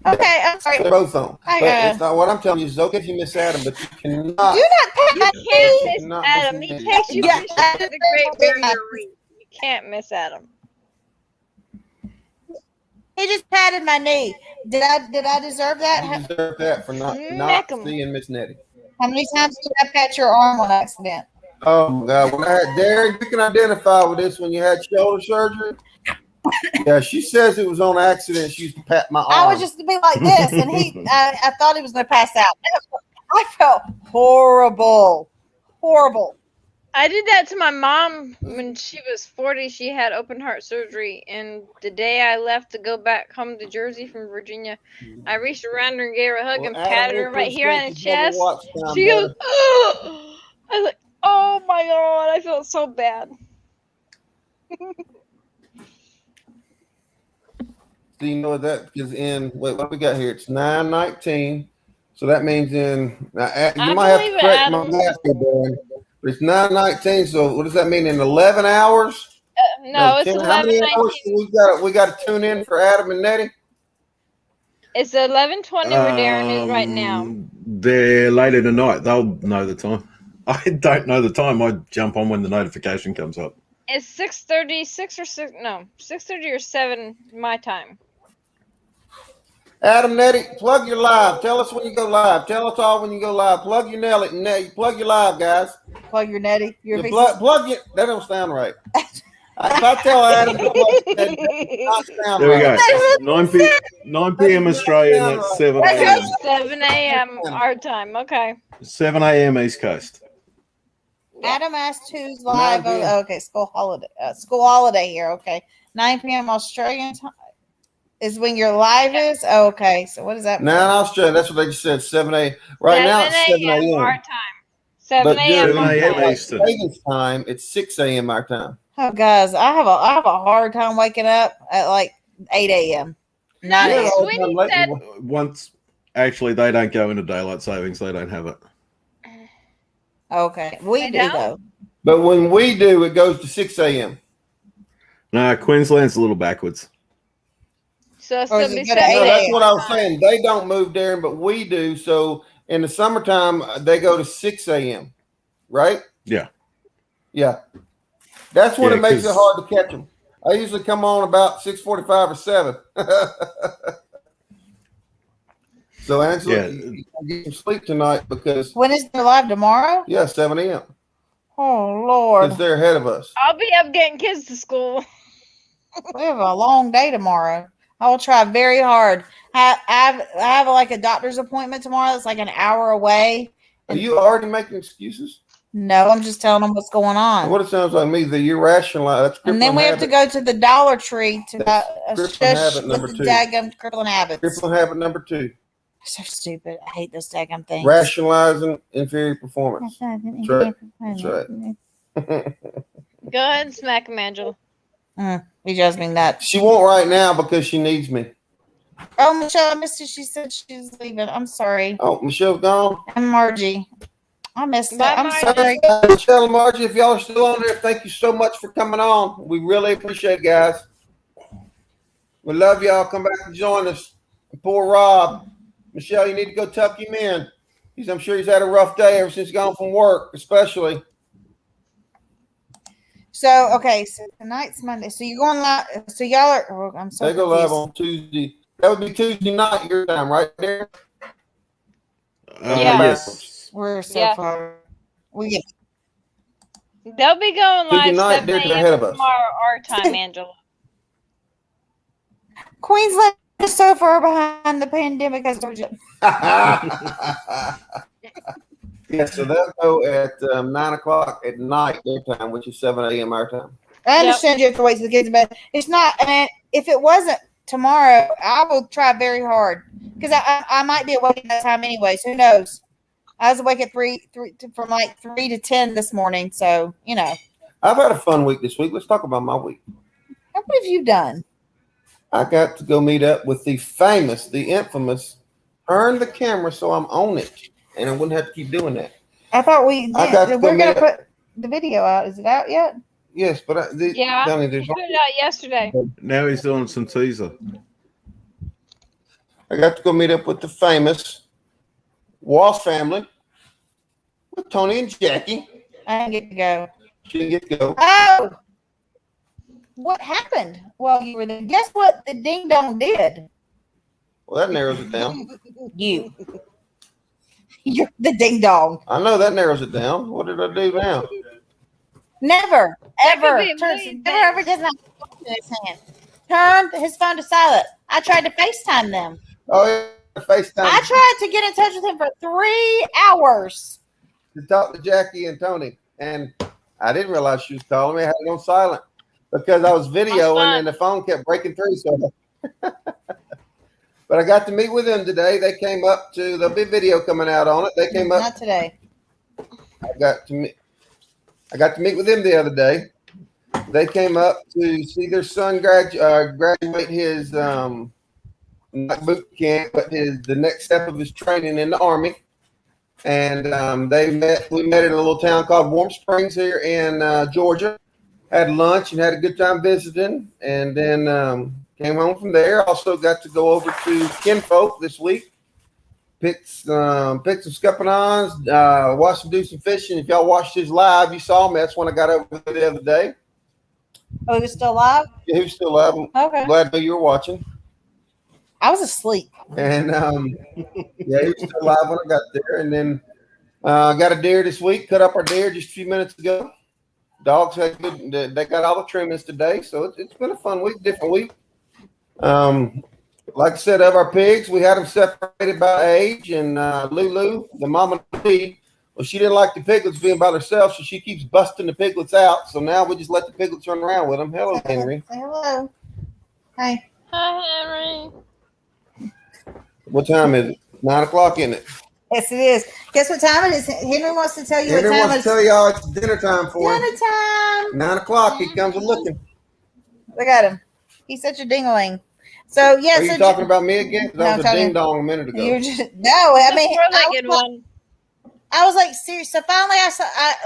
S1: Okay, I'm sorry.
S2: They're both on.
S1: I
S2: But
S1: got-
S2: it's not what I'm telling you. It's okay if you miss Adam, but you cannot.
S1: Do not pat
S3: You
S1: my
S3: can't
S1: knee.
S3: miss
S2: Not
S3: Adam.
S2: miss
S3: He
S2: Nettie.
S3: takes you
S1: Yeah,
S3: fishing
S1: Adam
S3: to the Great
S1: is
S3: Barrier
S1: my-
S3: Reef. You can't miss Adam.
S1: He just patted my knee. Did I deserve
S2: You
S1: that?
S2: deserve that for not
S3: Smack 'em.
S2: seeing Miss Nettie.
S1: How many times did I pat your arm on accident?
S2: Oh my God! When I had Darren, you can identify with this. When you had shoulder surgery, yeah, she says it was on accident. She used to pat my arm.
S1: I was just to be like this, and I thought he was going to pass out. I felt horrible, horrible.
S3: I did that to my mom when she was 40. She had open heart surgery, and the day I left to go back home to Jersey from Virginia, I reached around her and gave her a hug and
S2: Adam,
S3: patted her
S2: we'll
S3: right here on the
S2: appreciate you better
S3: chest.
S2: watch time,
S3: She
S2: brother.
S3: goes, "Oh!" I was like, "Oh my God!" I felt so bad.
S2: So you know what that is in? Wait, what we got here? It's 9:19. So that means in you
S3: I
S2: might have to
S3: believe it,
S2: correct my
S3: Adam.
S2: math here, Darren. But it's 9:19. So what does that mean? In 11 hours?
S3: No, it's
S2: 10 how many
S3: 11:19.
S2: hours we got to tune in for Adam and Nettie?
S3: It's 11:20 where Darren is right now.
S5: They're later tonight. They'll know the time. I don't know the time. I jump on when the notification comes up.
S3: It's 6:30, 6 or 6. No, 6:30 or 7 my time.
S2: Adam Nettie, plug your live. Tell us when you go live. Tell us all when you go live. Plug your Nettie. Plug your live, guys.
S1: Plug your netty. Your
S2: You plug it. That don't sound right. If I tell Adam to plug it, that does not sound
S5: There we
S2: right.
S5: go. 9 p.m. Australian. That's 7 a.m.
S3: 7 a.m. our time. Okay.
S5: 7 a.m. East Coast.
S1: Adam asked who's live.
S2: 9 p.m.
S1: Oh, okay, school holiday here. Okay, 9 p.m. Australian time is when your live is. Oh, okay, so what does that mean?
S2: Now in Australia, that's what they just said. 7 a.m. Right now it's 7
S3: our
S2: a.m.
S3: time. 7 a.m.
S5: 7
S3: our
S5: a.m.
S3: time.
S5: Eastern.
S2: Vegas time. It's 6 a.m. our time.
S1: Oh, guys, I have a hard time waking up at like 8 a.m. 9
S2: Yeah,
S1: a.m.
S2: all the
S3: Sweetie
S2: time lately.
S3: said-
S5: Once, actually, they don't go into daylight savings. They don't have it.
S1: Okay, we
S3: They
S1: do
S3: don't?
S1: though.
S2: But when we do, it goes to 6 a.m.
S5: No, Queensland's a little backwards.
S3: So it's
S1: Or
S3: gonna
S1: is
S3: be
S1: it gonna
S3: 7
S2: No,
S1: 8
S2: that's
S1: a.m.
S2: what I was saying. They don't move there, but we do. So in the summertime, they go to 6 a.m. Right?
S5: Yeah.
S2: Yeah. That's when
S5: Yeah,
S2: it makes it
S5: 'cause-
S2: hard to catch them. I usually come on about 6:45 or 7. So Angela,
S5: Yeah.
S2: you gotta get some sleep tonight because
S1: When is their live tomorrow?
S2: 7 a.m.
S1: Oh Lord,
S2: because they're ahead of us.
S3: I'll be up getting kids to school.
S1: we have a long day tomorrow. I will try very hard. I have like a doctor's appointment tomorrow. That's like an hour away.
S2: Are you already making excuses?
S1: No, I'm just telling them what's going on.
S2: What it sounds like me that you rationalize. That's
S1: And then we have to go to the Dollar Tree to
S2: That's
S1: shush
S2: crippling habit
S1: with
S2: number
S1: the
S2: 2.
S1: daggum crippling habits.
S2: Crippling habit number 2.
S1: So stupid. I hate those daggum things.
S2: Rationalizing inferior performance. right. That's right.
S3: Go ahead and smack him, Angela.
S1: He drives me nuts.
S2: She won't right now because she needs me.
S1: Oh, Michelle, I missed it. She said she's leaving. I'm sorry.
S2: Oh, Michelle's gone.
S1: And Margie. I missed it.
S3: Bye,
S1: I'm
S3: Margie.
S1: sorry.
S2: Michelle and Margie, if y'all are still on there, thank you so much for coming on. We really appreciate it, guys. We love y'all. Come back and join us. And poor Rob. Michelle, you need to go tuck him in. I'm sure he's had a rough day ever since he's gone from work, especially.
S1: So, okay. So tonight's Monday. So you're going live. So y'all are, oh, I'm so
S2: They go live
S1: confused.
S2: on Tuesday. That would be Tuesday night your time, right there.
S3: Yeah.
S5: Yes.
S1: We're so
S3: Yeah.
S1: far. We get
S3: They'll be going
S2: Tuesday
S3: live
S2: night,
S3: 7
S2: they're ahead
S3: a.m.
S2: of us.
S3: tomorrow our time, Angela.
S1: Queensland is so far behind the pandemic as Georgia.
S2: Yeah, so they'll go at 9 o'clock at night their time, which is 7 a.m. our time.
S1: I understand you have to wait till the kids to bed. It's not. I mean, if it wasn't tomorrow, I will try very hard because I might be awake at that time anyways. Who knows? I was awake at from like 3 to 10 this morning. So you know,
S2: I've had a fun week this week. Let's talk about my week.
S1: what have you done?
S2: I got to go meet up with the famous, the infamous, turn the camera so I'm on it, and I wouldn't have to keep doing that.
S1: I thought we
S2: I got to
S1: we're
S2: go
S1: gonna
S2: meet
S1: put the video out. Is it out yet?
S2: Yes, but
S3: Yeah.
S2: Donnie,
S3: We
S2: there's
S3: put it out yesterday.
S5: Now he's doing some teaser.
S2: I got to go meet up with the famous Walsh family with Tony and Jackie.
S1: I didn't get to go.
S2: She didn't get to go.
S1: Oh, what happened? Well, you were there. Guess what? The ding dong did.
S2: Well, that narrows it down.
S1: You. You're the ding dong.
S2: I know that narrows it down. What did I do now?
S1: Never,
S3: That could
S1: ever
S3: be a
S1: turns.
S3: million
S1: Never ever does not put it in his hand. Turned his phone to silent. I tried to FaceTime them.
S2: Oh, yeah, FaceTime
S1: I tried to get in touch with him for 3 hours.
S2: to talk to Jackie and Tony, and I didn't realize she was calling me. I had it on silent because I was videoing and the phone kept breaking through. So, but I got to meet with them today. They came up to. There'll be video coming out on it. They came up.
S1: Not today.
S2: I got to meet with them the other day. They came up to see their son graduate his not boot camp, but the next step of his training in the Army. And we met in a little town called Warm Springs here in Georgia. Had lunch and had a good time visiting, and then came home from there. Also got to go over to Kinfolk this week. Picked some scuppernons, watched him do some fishing. If y'all watched his live, you saw me. That's when I got over there the other day.
S1: Oh, he was still alive?
S2: Yeah, he was still alive. I'm
S1: Okay.
S2: glad that you were watching.
S1: I was asleep.
S2: And yeah, he was still alive when I got there. And then got a deer this week. Cut up our deer just a few minutes ago. Dogs had good. They got all the trimmings today, so it's been a fun week, different week. Like I said, of our pigs, we had them separated by age. And Lulu, the mama Lee, well, she didn't like the piglets being by themselves, so she keeps busting the piglets out. So now we just let the piglets run around with them. Hello, Henry.
S1: Say hello. Hey.
S3: Hi, Henry.
S2: What time is it? 9 o'clock, isn't it?
S1: Yes, it is. Guess what time it is? Henry wants to tell you
S2: Henry
S1: what time
S2: wants
S1: it
S2: to
S1: is.
S2: tell y'all it's dinner time for him.
S1: Dinner time.
S2: 9 o'clock. He comes a looking.
S1: Look at him. He's such a dingling. So yeah.
S2: Are you
S1: so
S2: talking about me again? Because
S1: No,
S2: I
S1: I'm
S2: was a
S1: talking-
S2: ding dong a minute ago.
S1: You're just no. I mean,
S3: Really good one.
S1: I was like, serious. So finally,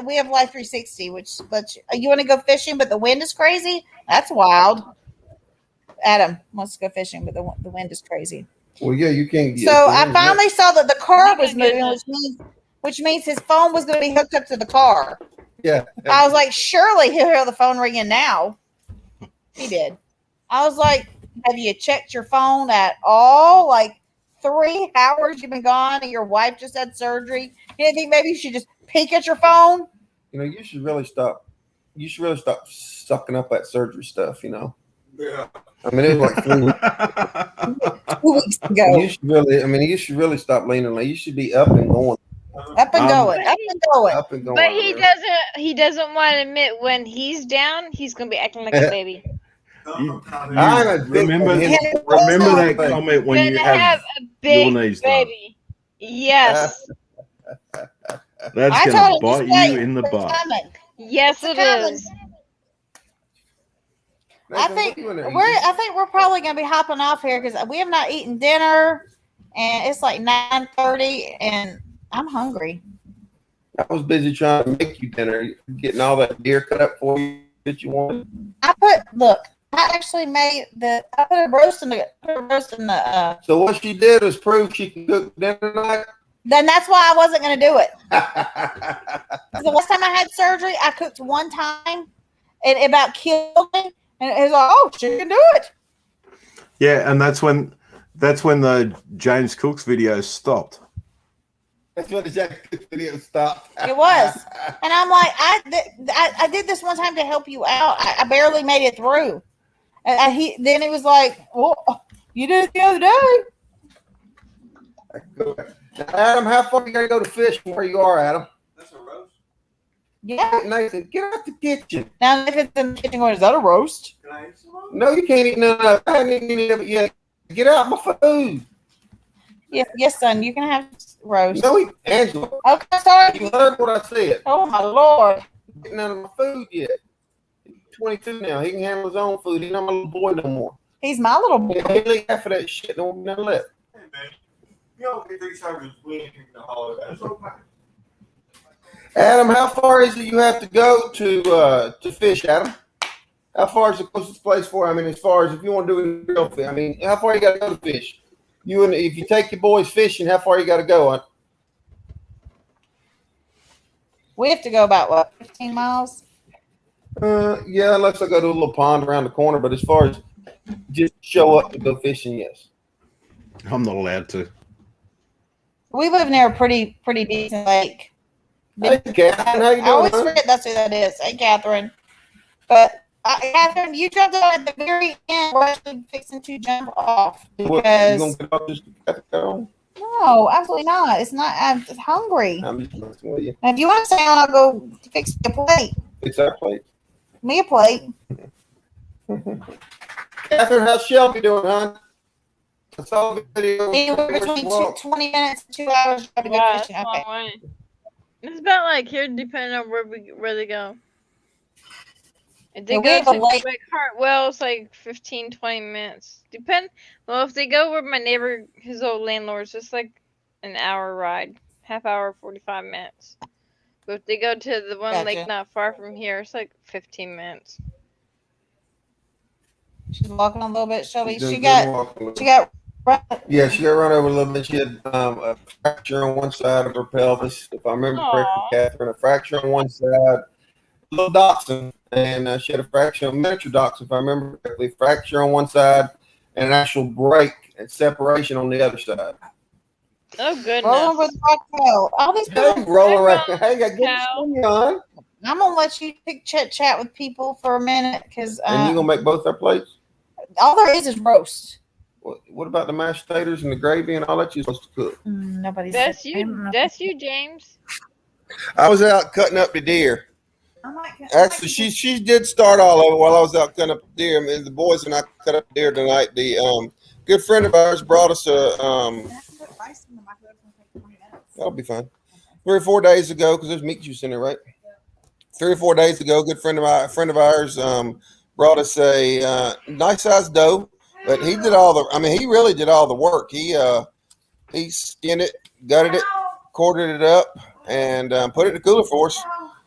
S1: we have Life 360, which you want to go fishing, but the wind is crazy. That's wild. Adam wants to go fishing, but the wind is crazy.
S2: Well, yeah, you can't get.
S1: So I finally saw that the car was
S3: You can
S1: moving, which means his phone was going to be hooked up to the car.
S2: Yeah.
S1: I was like, surely he'll hear the phone ringing now. He did. I was like, have you checked your phone at all? Like 3 hours you've been gone and your wife just had surgery. You didn't think maybe you should just peek at your phone?
S2: You know, you should really stop. You should really stop sucking up that surgery stuff. You know.
S5: Yeah.
S2: I mean, it was like 3 weeks.
S1: 2 weeks ago.
S2: You should really. I mean, you should really stop leaning. Like you should be up and going.
S1: Up and going. Up and going.
S2: Up and going.
S3: But he
S2: man.
S3: doesn't. He doesn't want to admit when he's down. He's gonna be acting like a baby.
S2: I'm a big
S5: Remember,
S2: fan.
S5: remember that comment when you
S3: Gonna
S5: have
S3: a big
S5: your knees done.
S3: baby. Yes,
S5: That's
S1: I
S5: going
S1: told
S5: to
S1: him
S5: bite
S1: stay.
S5: you in the
S1: It's
S5: butt.
S1: coming.
S3: yes, it
S1: coming.
S3: is.
S1: I think we're probably gonna be hopping off here because we have not eaten dinner, and it's like 9:30, and I'm hungry.
S2: I was busy trying to make you dinner, getting all that deer cut up for you that you wanted.
S1: I actually made I put a roast in the.
S2: So what she did was prove she can cook dinner tonight.
S1: Then that's why I wasn't gonna do it. The last time I had surgery, I cooked one time, and it about killed me. And it was like, oh, she can do it.
S5: Yeah, and that's when the James Cooks videos stopped.
S2: That's when the Jack Cook video stopped.
S1: It was. And I'm like, I did this one time to help you out. I barely made it through. And then it was like, well, you did it the other day.
S2: Now, Adam, how far you gotta go to fish from where you are, Adam?
S5: That's a roast.
S1: Yeah.
S2: Nathan, get out the kitchen.
S1: Now, if it's in the kitchen, is that a roast?
S5: Can I eat some?
S2: No, you can't eat none of it. I haven't eaten any of it yet. Get out my food.
S1: Yes, son, you can have roast.
S2: No, Angela,
S1: Okay, sorry.
S2: you heard what I said.
S1: Oh, my Lord.
S2: Get none of my food yet. He's 22 now. He can handle his own food. He's not my little boy no more.
S1: He's my little boy.
S2: He'll eat half of that shit. There won't be none left.
S5: Hey, man. You don't get these servers winning the holidays.
S2: Adam, how far is it you have to go to fish, Adam? How far is the closest place for? I mean, as far as if you want to do it real fish, I mean, how far you got to go to fish? If you take your boys fishing, how far you got to go?
S1: We have to go about, what, 15 miles?
S2: Yeah, unless I go to a little pond around the corner. But as far as just show up to go fishing, yes.
S5: I'm not allowed to.
S1: We live near a pretty decent lake.
S2: Hey, Catherine, how you
S1: I always
S2: doing?
S1: forget that's who that is. Hey, Catherine. But, Catherine, you jumped on at the very end. We're actually fixing to jump off.
S2: What, you
S1: Because,
S2: gonna get off just to go?
S1: no, absolutely not. It's not. I'm just hungry.
S2: I'm just messing with you.
S1: Now, if you want to stay on, I'll go fix a plate.
S2: Fix our plate.
S1: Me a plate.
S2: Catherine, how's Shelby doing, hon? I saw the video.
S1: Anywhere between 20 minutes and 2 hours to go
S3: Yeah,
S1: fishing.
S3: it's a
S1: Okay.
S3: long way. It's about like here, depending on where they go. If they
S1: Yeah, we
S3: go
S1: have a
S3: to
S1: lake-
S3: like Hartwell, it's like 15, 20 minutes. Well, if they go where my neighbor, his old landlord's, it's like an hour ride, half hour, 45 minutes. But if they go to the one lake
S1: Gotcha.
S3: not far from here, it's like 15 minutes.
S1: She's walking a little bit, Shelby.
S2: She's
S1: She
S2: doing
S1: got
S2: good walking.
S1: Yeah,
S2: She got run over a little bit. She had a fracture on one side of her pelvis, if I remember correctly,
S3: Aw.
S2: Catherine. A fracture on one side, little dachshund, and she had a fracture, a miniature dachshund, if I remember correctly. Fracture on one side, and an actual break and separation on the other side.
S3: Oh
S1: Rolling
S3: goodness.
S1: with Raquel. All these
S2: Hey,
S1: people.
S2: roll around.
S3: Raquel.
S2: Hey, got good to see you, hon.
S1: I'm gonna let you chat with people for a minute because
S2: And you gonna make both our plates?
S1: all there is roast.
S2: What about the mashed potatoes and the gravy and all that you're supposed to cook?
S1: Nobody's.
S3: That's you. That's you, James.
S2: I was out cutting up the deer.
S1: I might get-
S2: Actually, she did start all of it while I was out cutting up the deer. I mean, the boys and I cut up deer tonight. The good friend of ours brought us a that'll be fine. 3 or 4 days ago, because there's meat juice in there, right? 3 or 4 days ago, a good friend of ours brought us a nice sized doe, but he did all the. I mean, he really did all the work. He skinned it, gutted it, quartered it up, and put it in the cooler for us.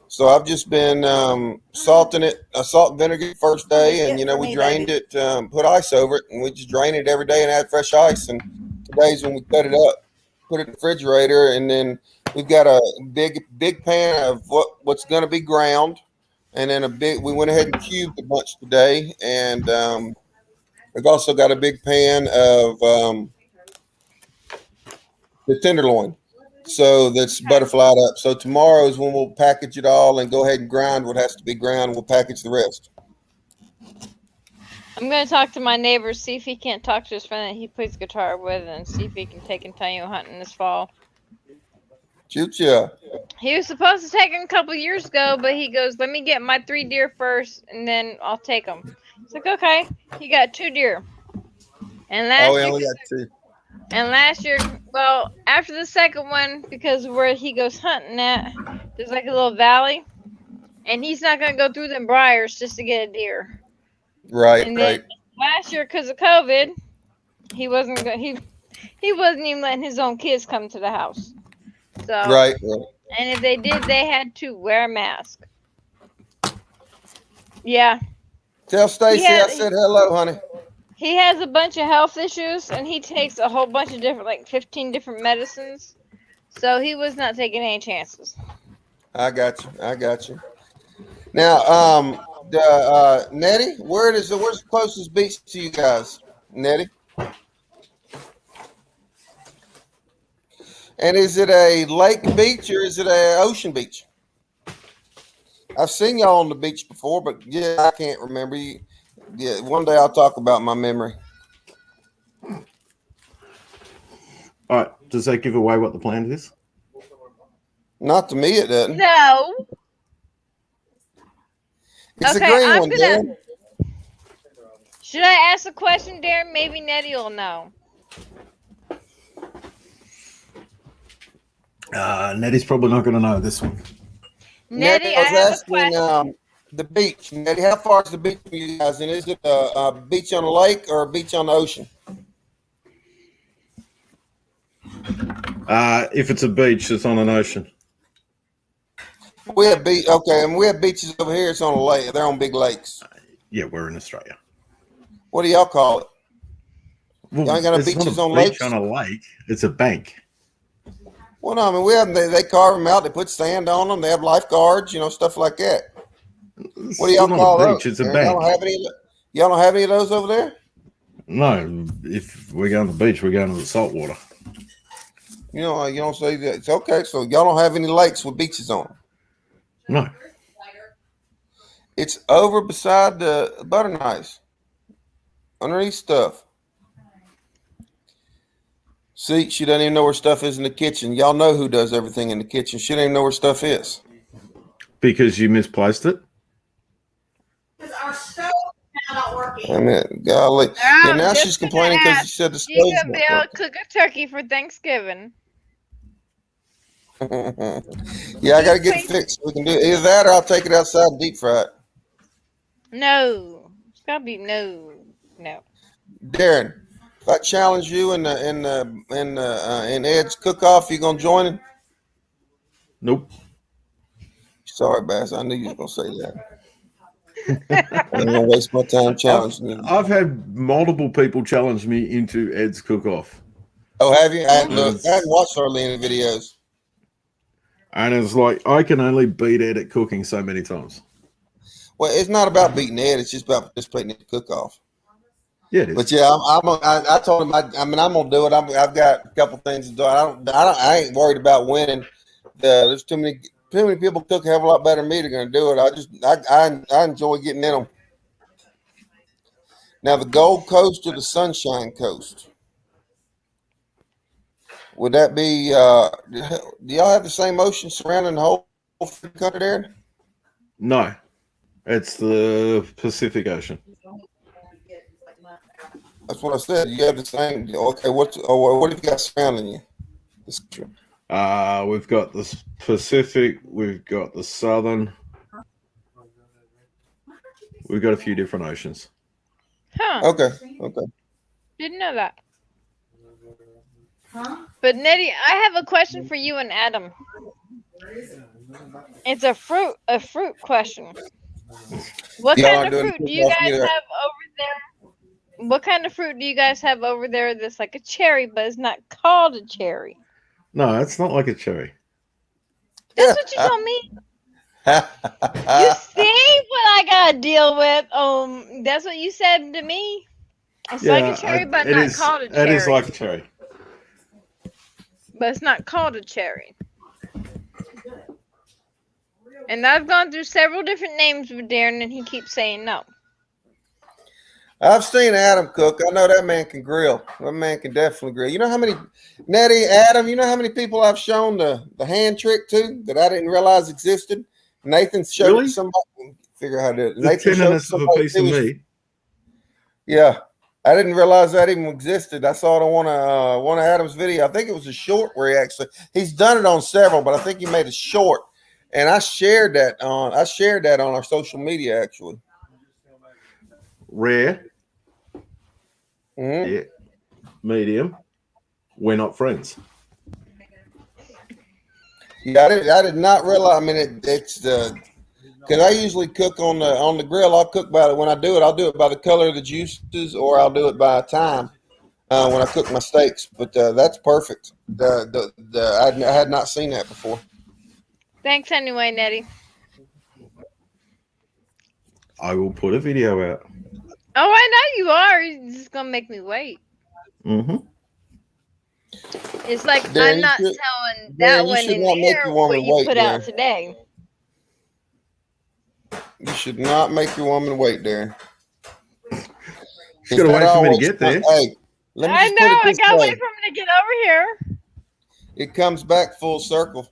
S2: So I've just been salting it, salt and vinegar the first day, and we drained it, put ice over it, and we just drain it every day and add fresh ice. And today's when we cut it up, put it in the refrigerator, and then we've got a big pan of what's going to be ground, and then we went ahead and cubed a bunch today, and we've also got a big pan of the tenderloin. So that's butterflied up. So tomorrow is when we'll package it all and go ahead and grind what has to be ground. We'll package the rest.
S3: I'm gonna talk to my neighbor, see if he can't talk to his friend that he plays guitar with, and see if he can take Antonio hunting this fall.
S2: Shoot ya.
S3: He was supposed to take him a couple years ago, but he goes, "Let me get my 3 deer first, and then I'll take them." It's like, okay. He got 2 deer, and
S2: Oh, we only got 2.
S3: last year, well, after the second one, because where he goes hunting at, there's like a little valley, and he's not gonna go through them briars just to get a deer.
S2: Right,
S3: And
S2: right.
S3: then last year, because of COVID, he wasn't even letting his own kids come to the house. So
S2: Right.
S3: and if they did, they had to wear a mask. Yeah.
S2: Tell Stacy I said hello, honey.
S3: He has a bunch of health issues, and he takes a whole bunch of different, like 15 different medicines. So he was not taking any chances.
S2: I got you. Now, Nettie, where's the closest beach to you guys, Nettie? And is it a lake beach or is it an ocean beach? I've seen y'all on the beach before, but yeah, I can't remember. Yeah, one day I'll talk about my memory.
S5: All right. Does that give away what the plan is?
S2: Not to me, it doesn't.
S3: No.
S2: It's
S3: Okay,
S2: a green
S3: I'm
S2: one,
S3: gonna-
S2: Darren.
S3: Should I ask a question, Darren? Maybe Nettie will know.
S5: Nettie's probably not going to know this one.
S3: Nettie,
S2: I
S3: I
S2: was
S3: have a
S2: asking
S3: question.
S2: the beach. Nettie, how far is the beach from you guys? And is it a beach on a lake or a beach on the ocean?
S5: If it's a beach, it's on an ocean.
S2: We have and we have beaches over here. It's on a lake. They're on big lakes.
S5: Yeah, we're in Australia.
S2: What do y'all call it?
S5: Well,
S2: Y'all ain't got no
S5: it's not
S2: beaches
S5: a
S2: on
S5: beach
S2: lakes?
S5: on a lake. It's a bank.
S2: Well, no, I mean, we have they carve them out. They put sand on them. They have lifeguards, stuff like that.
S5: It's
S2: What do y'all
S5: not
S2: call
S5: a
S2: those?
S5: beach. It's a
S2: Y'all
S5: bank.
S2: y'all don't have any of those over there?
S5: No, if we're going to the beach, we're going to the salt water.
S2: You don't say that. It's okay. So y'all don't have any lakes with beaches on them.
S5: No.
S2: It's over beside the butter knives, underneath stuff. See, she doesn't even know where stuff is in the kitchen. Y'all know who does everything in the kitchen. She doesn't even know where stuff is.
S5: Because you misplaced it?
S1: Because our stove now not working.
S2: I mean, golly.
S3: Oh,
S2: And now
S3: just
S2: she's complaining because she said the
S3: She's
S2: stove's
S3: gonna be
S2: not
S3: able
S2: working.
S3: to cook a turkey for Thanksgiving.
S2: Yeah, I got to get it fixed. We can do either that or I'll take it outside and deep fry it.
S3: No, it's gotta be no.
S2: Darren, if I challenge you in Ed's cook-off, you gonna join him?
S5: Nope.
S2: Sorry, Bass. I knew you was gonna say that. I'm gonna waste my time challenging you.
S5: I've had multiple people challenge me into Ed's cook-off.
S2: Oh, have you? I haven't
S5: Yes.
S2: watched hardly any videos.
S5: And it's like, I can only beat Ed at cooking so many times.
S2: Well, it's not about beating Ed. It's just about participating in the cook-off.
S5: Yeah, it is.
S2: But yeah, I told him. I mean, I'm gonna do it. I've got a couple things to do. I ain't worried about winning. There's too many people cook a hell of a lot better than me. They're gonna do it. I enjoy getting in them. Now the Gold Coast or the Sunshine Coast? Would that be? Do y'all have the same ocean surrounding the whole country there?
S5: No, it's the Pacific Ocean.
S2: That's what I said. You have the same. Okay, what have you got surrounding you?
S5: We've got the Pacific. We've got the Southern. We've got a few different oceans.
S3: Huh.
S2: Okay.
S3: Didn't know that. But Nettie, I have a question for you and Adam. It's a fruit question. What kind of fruit do you guys have over there? What kind of fruit do you guys have over there that's like a cherry, but it's not called a cherry?
S5: No, it's not like a cherry.
S3: That's what you told me. You see what I gotta deal with? That's what you said to me. It's like a cherry, but not called a cherry.
S5: It is like a cherry.
S3: But it's not called a cherry. And I've gone through several different names with Darren, and he keeps saying no.
S2: I've seen Adam cook. I know that man can grill. That man can definitely grill. You know how many, Nettie, Adam, you know how many people I've shown the hand trick to that I didn't realize existed? Nathan showed it to somebody. Figure out how to do it.
S5: Nathan showed it to somebody. A piece of meat.
S2: Yeah. I didn't realize that even existed. I saw it on one of Adam's video. I think it was a short where he's done it on several, but I think he made a short. And I shared that on our social media actually.
S5: Rare.
S2: Mm-hmm.
S5: Yeah. Medium. We're not friends.
S2: Yeah, I did not realize. I mean, it's the because I usually cook on the grill. I'll cook by it when I do it. I'll do it by the color of the juices, or I'll do it by time when I cook my steaks. But that's perfect. I had not seen that before.
S3: Thanks anyway, Nettie.
S5: I will put a video out.
S3: Oh, I know you are. You're just gonna make me wait.
S5: Mm-hmm.
S3: It's like I'm not telling that one in here what you put out today.
S2: You should not make your woman wait, Darren.
S5: She's gotta wait for me to get there.
S2: Hey, let me
S3: I know. I gotta wait for me to get over here.
S2: It comes back full circle.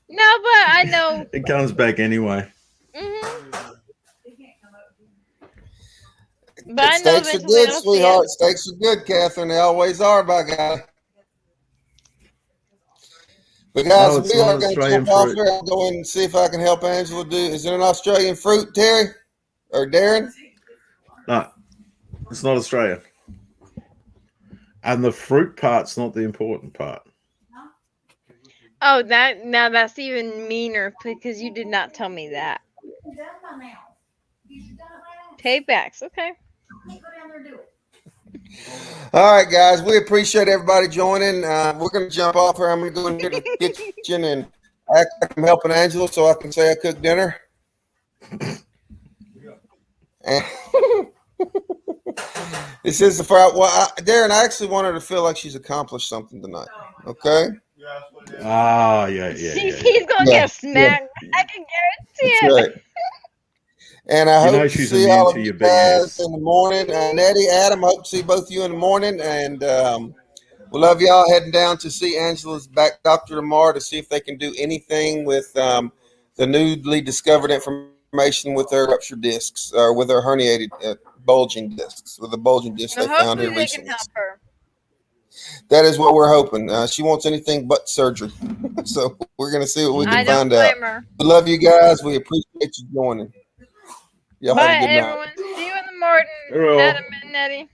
S3: No, but I know
S5: it comes back anyway.
S3: Mm-hmm. But I know
S2: steaks are good, sweetheart. Steaks are good, Catherine. They always are, by God. But guys, we are going to jump off here. I'll go in and see if I can help Angela do. Is it an Australian fruit, Terry or Darren?
S5: No, it's not Australian. And the fruit part's not the important part.
S3: Oh, that's even meaner because you did not tell me that. Paybacks, okay.
S2: All right, guys. We appreciate everybody joining. We're going to jump off here. I'm going to go into the kitchen and act like I'm helping Angela so I can say I cooked dinner. This is the Friday. Well, Darren, I actually want her to feel like she's accomplished something tonight. Okay?
S5: Yeah.
S3: She's going to get smacked. I can guarantee it.
S2: Right. And I hope to see all of you guys in the morning. Nettie, Adam, I hope to see both of you in the morning. And we love y'all. Heading down to see Angela's back doctor tomorrow to see if they can do anything with the newly discovered information with her ruptured discs or with her herniated bulging discs, with the bulging discs they found here recently. That is what we're hoping. She wants anything but surgery. So we're going to see what we can find out. We love you guys. We appreciate you joining.
S3: Bye, everyone. See you in the morning, Adam and Nettie.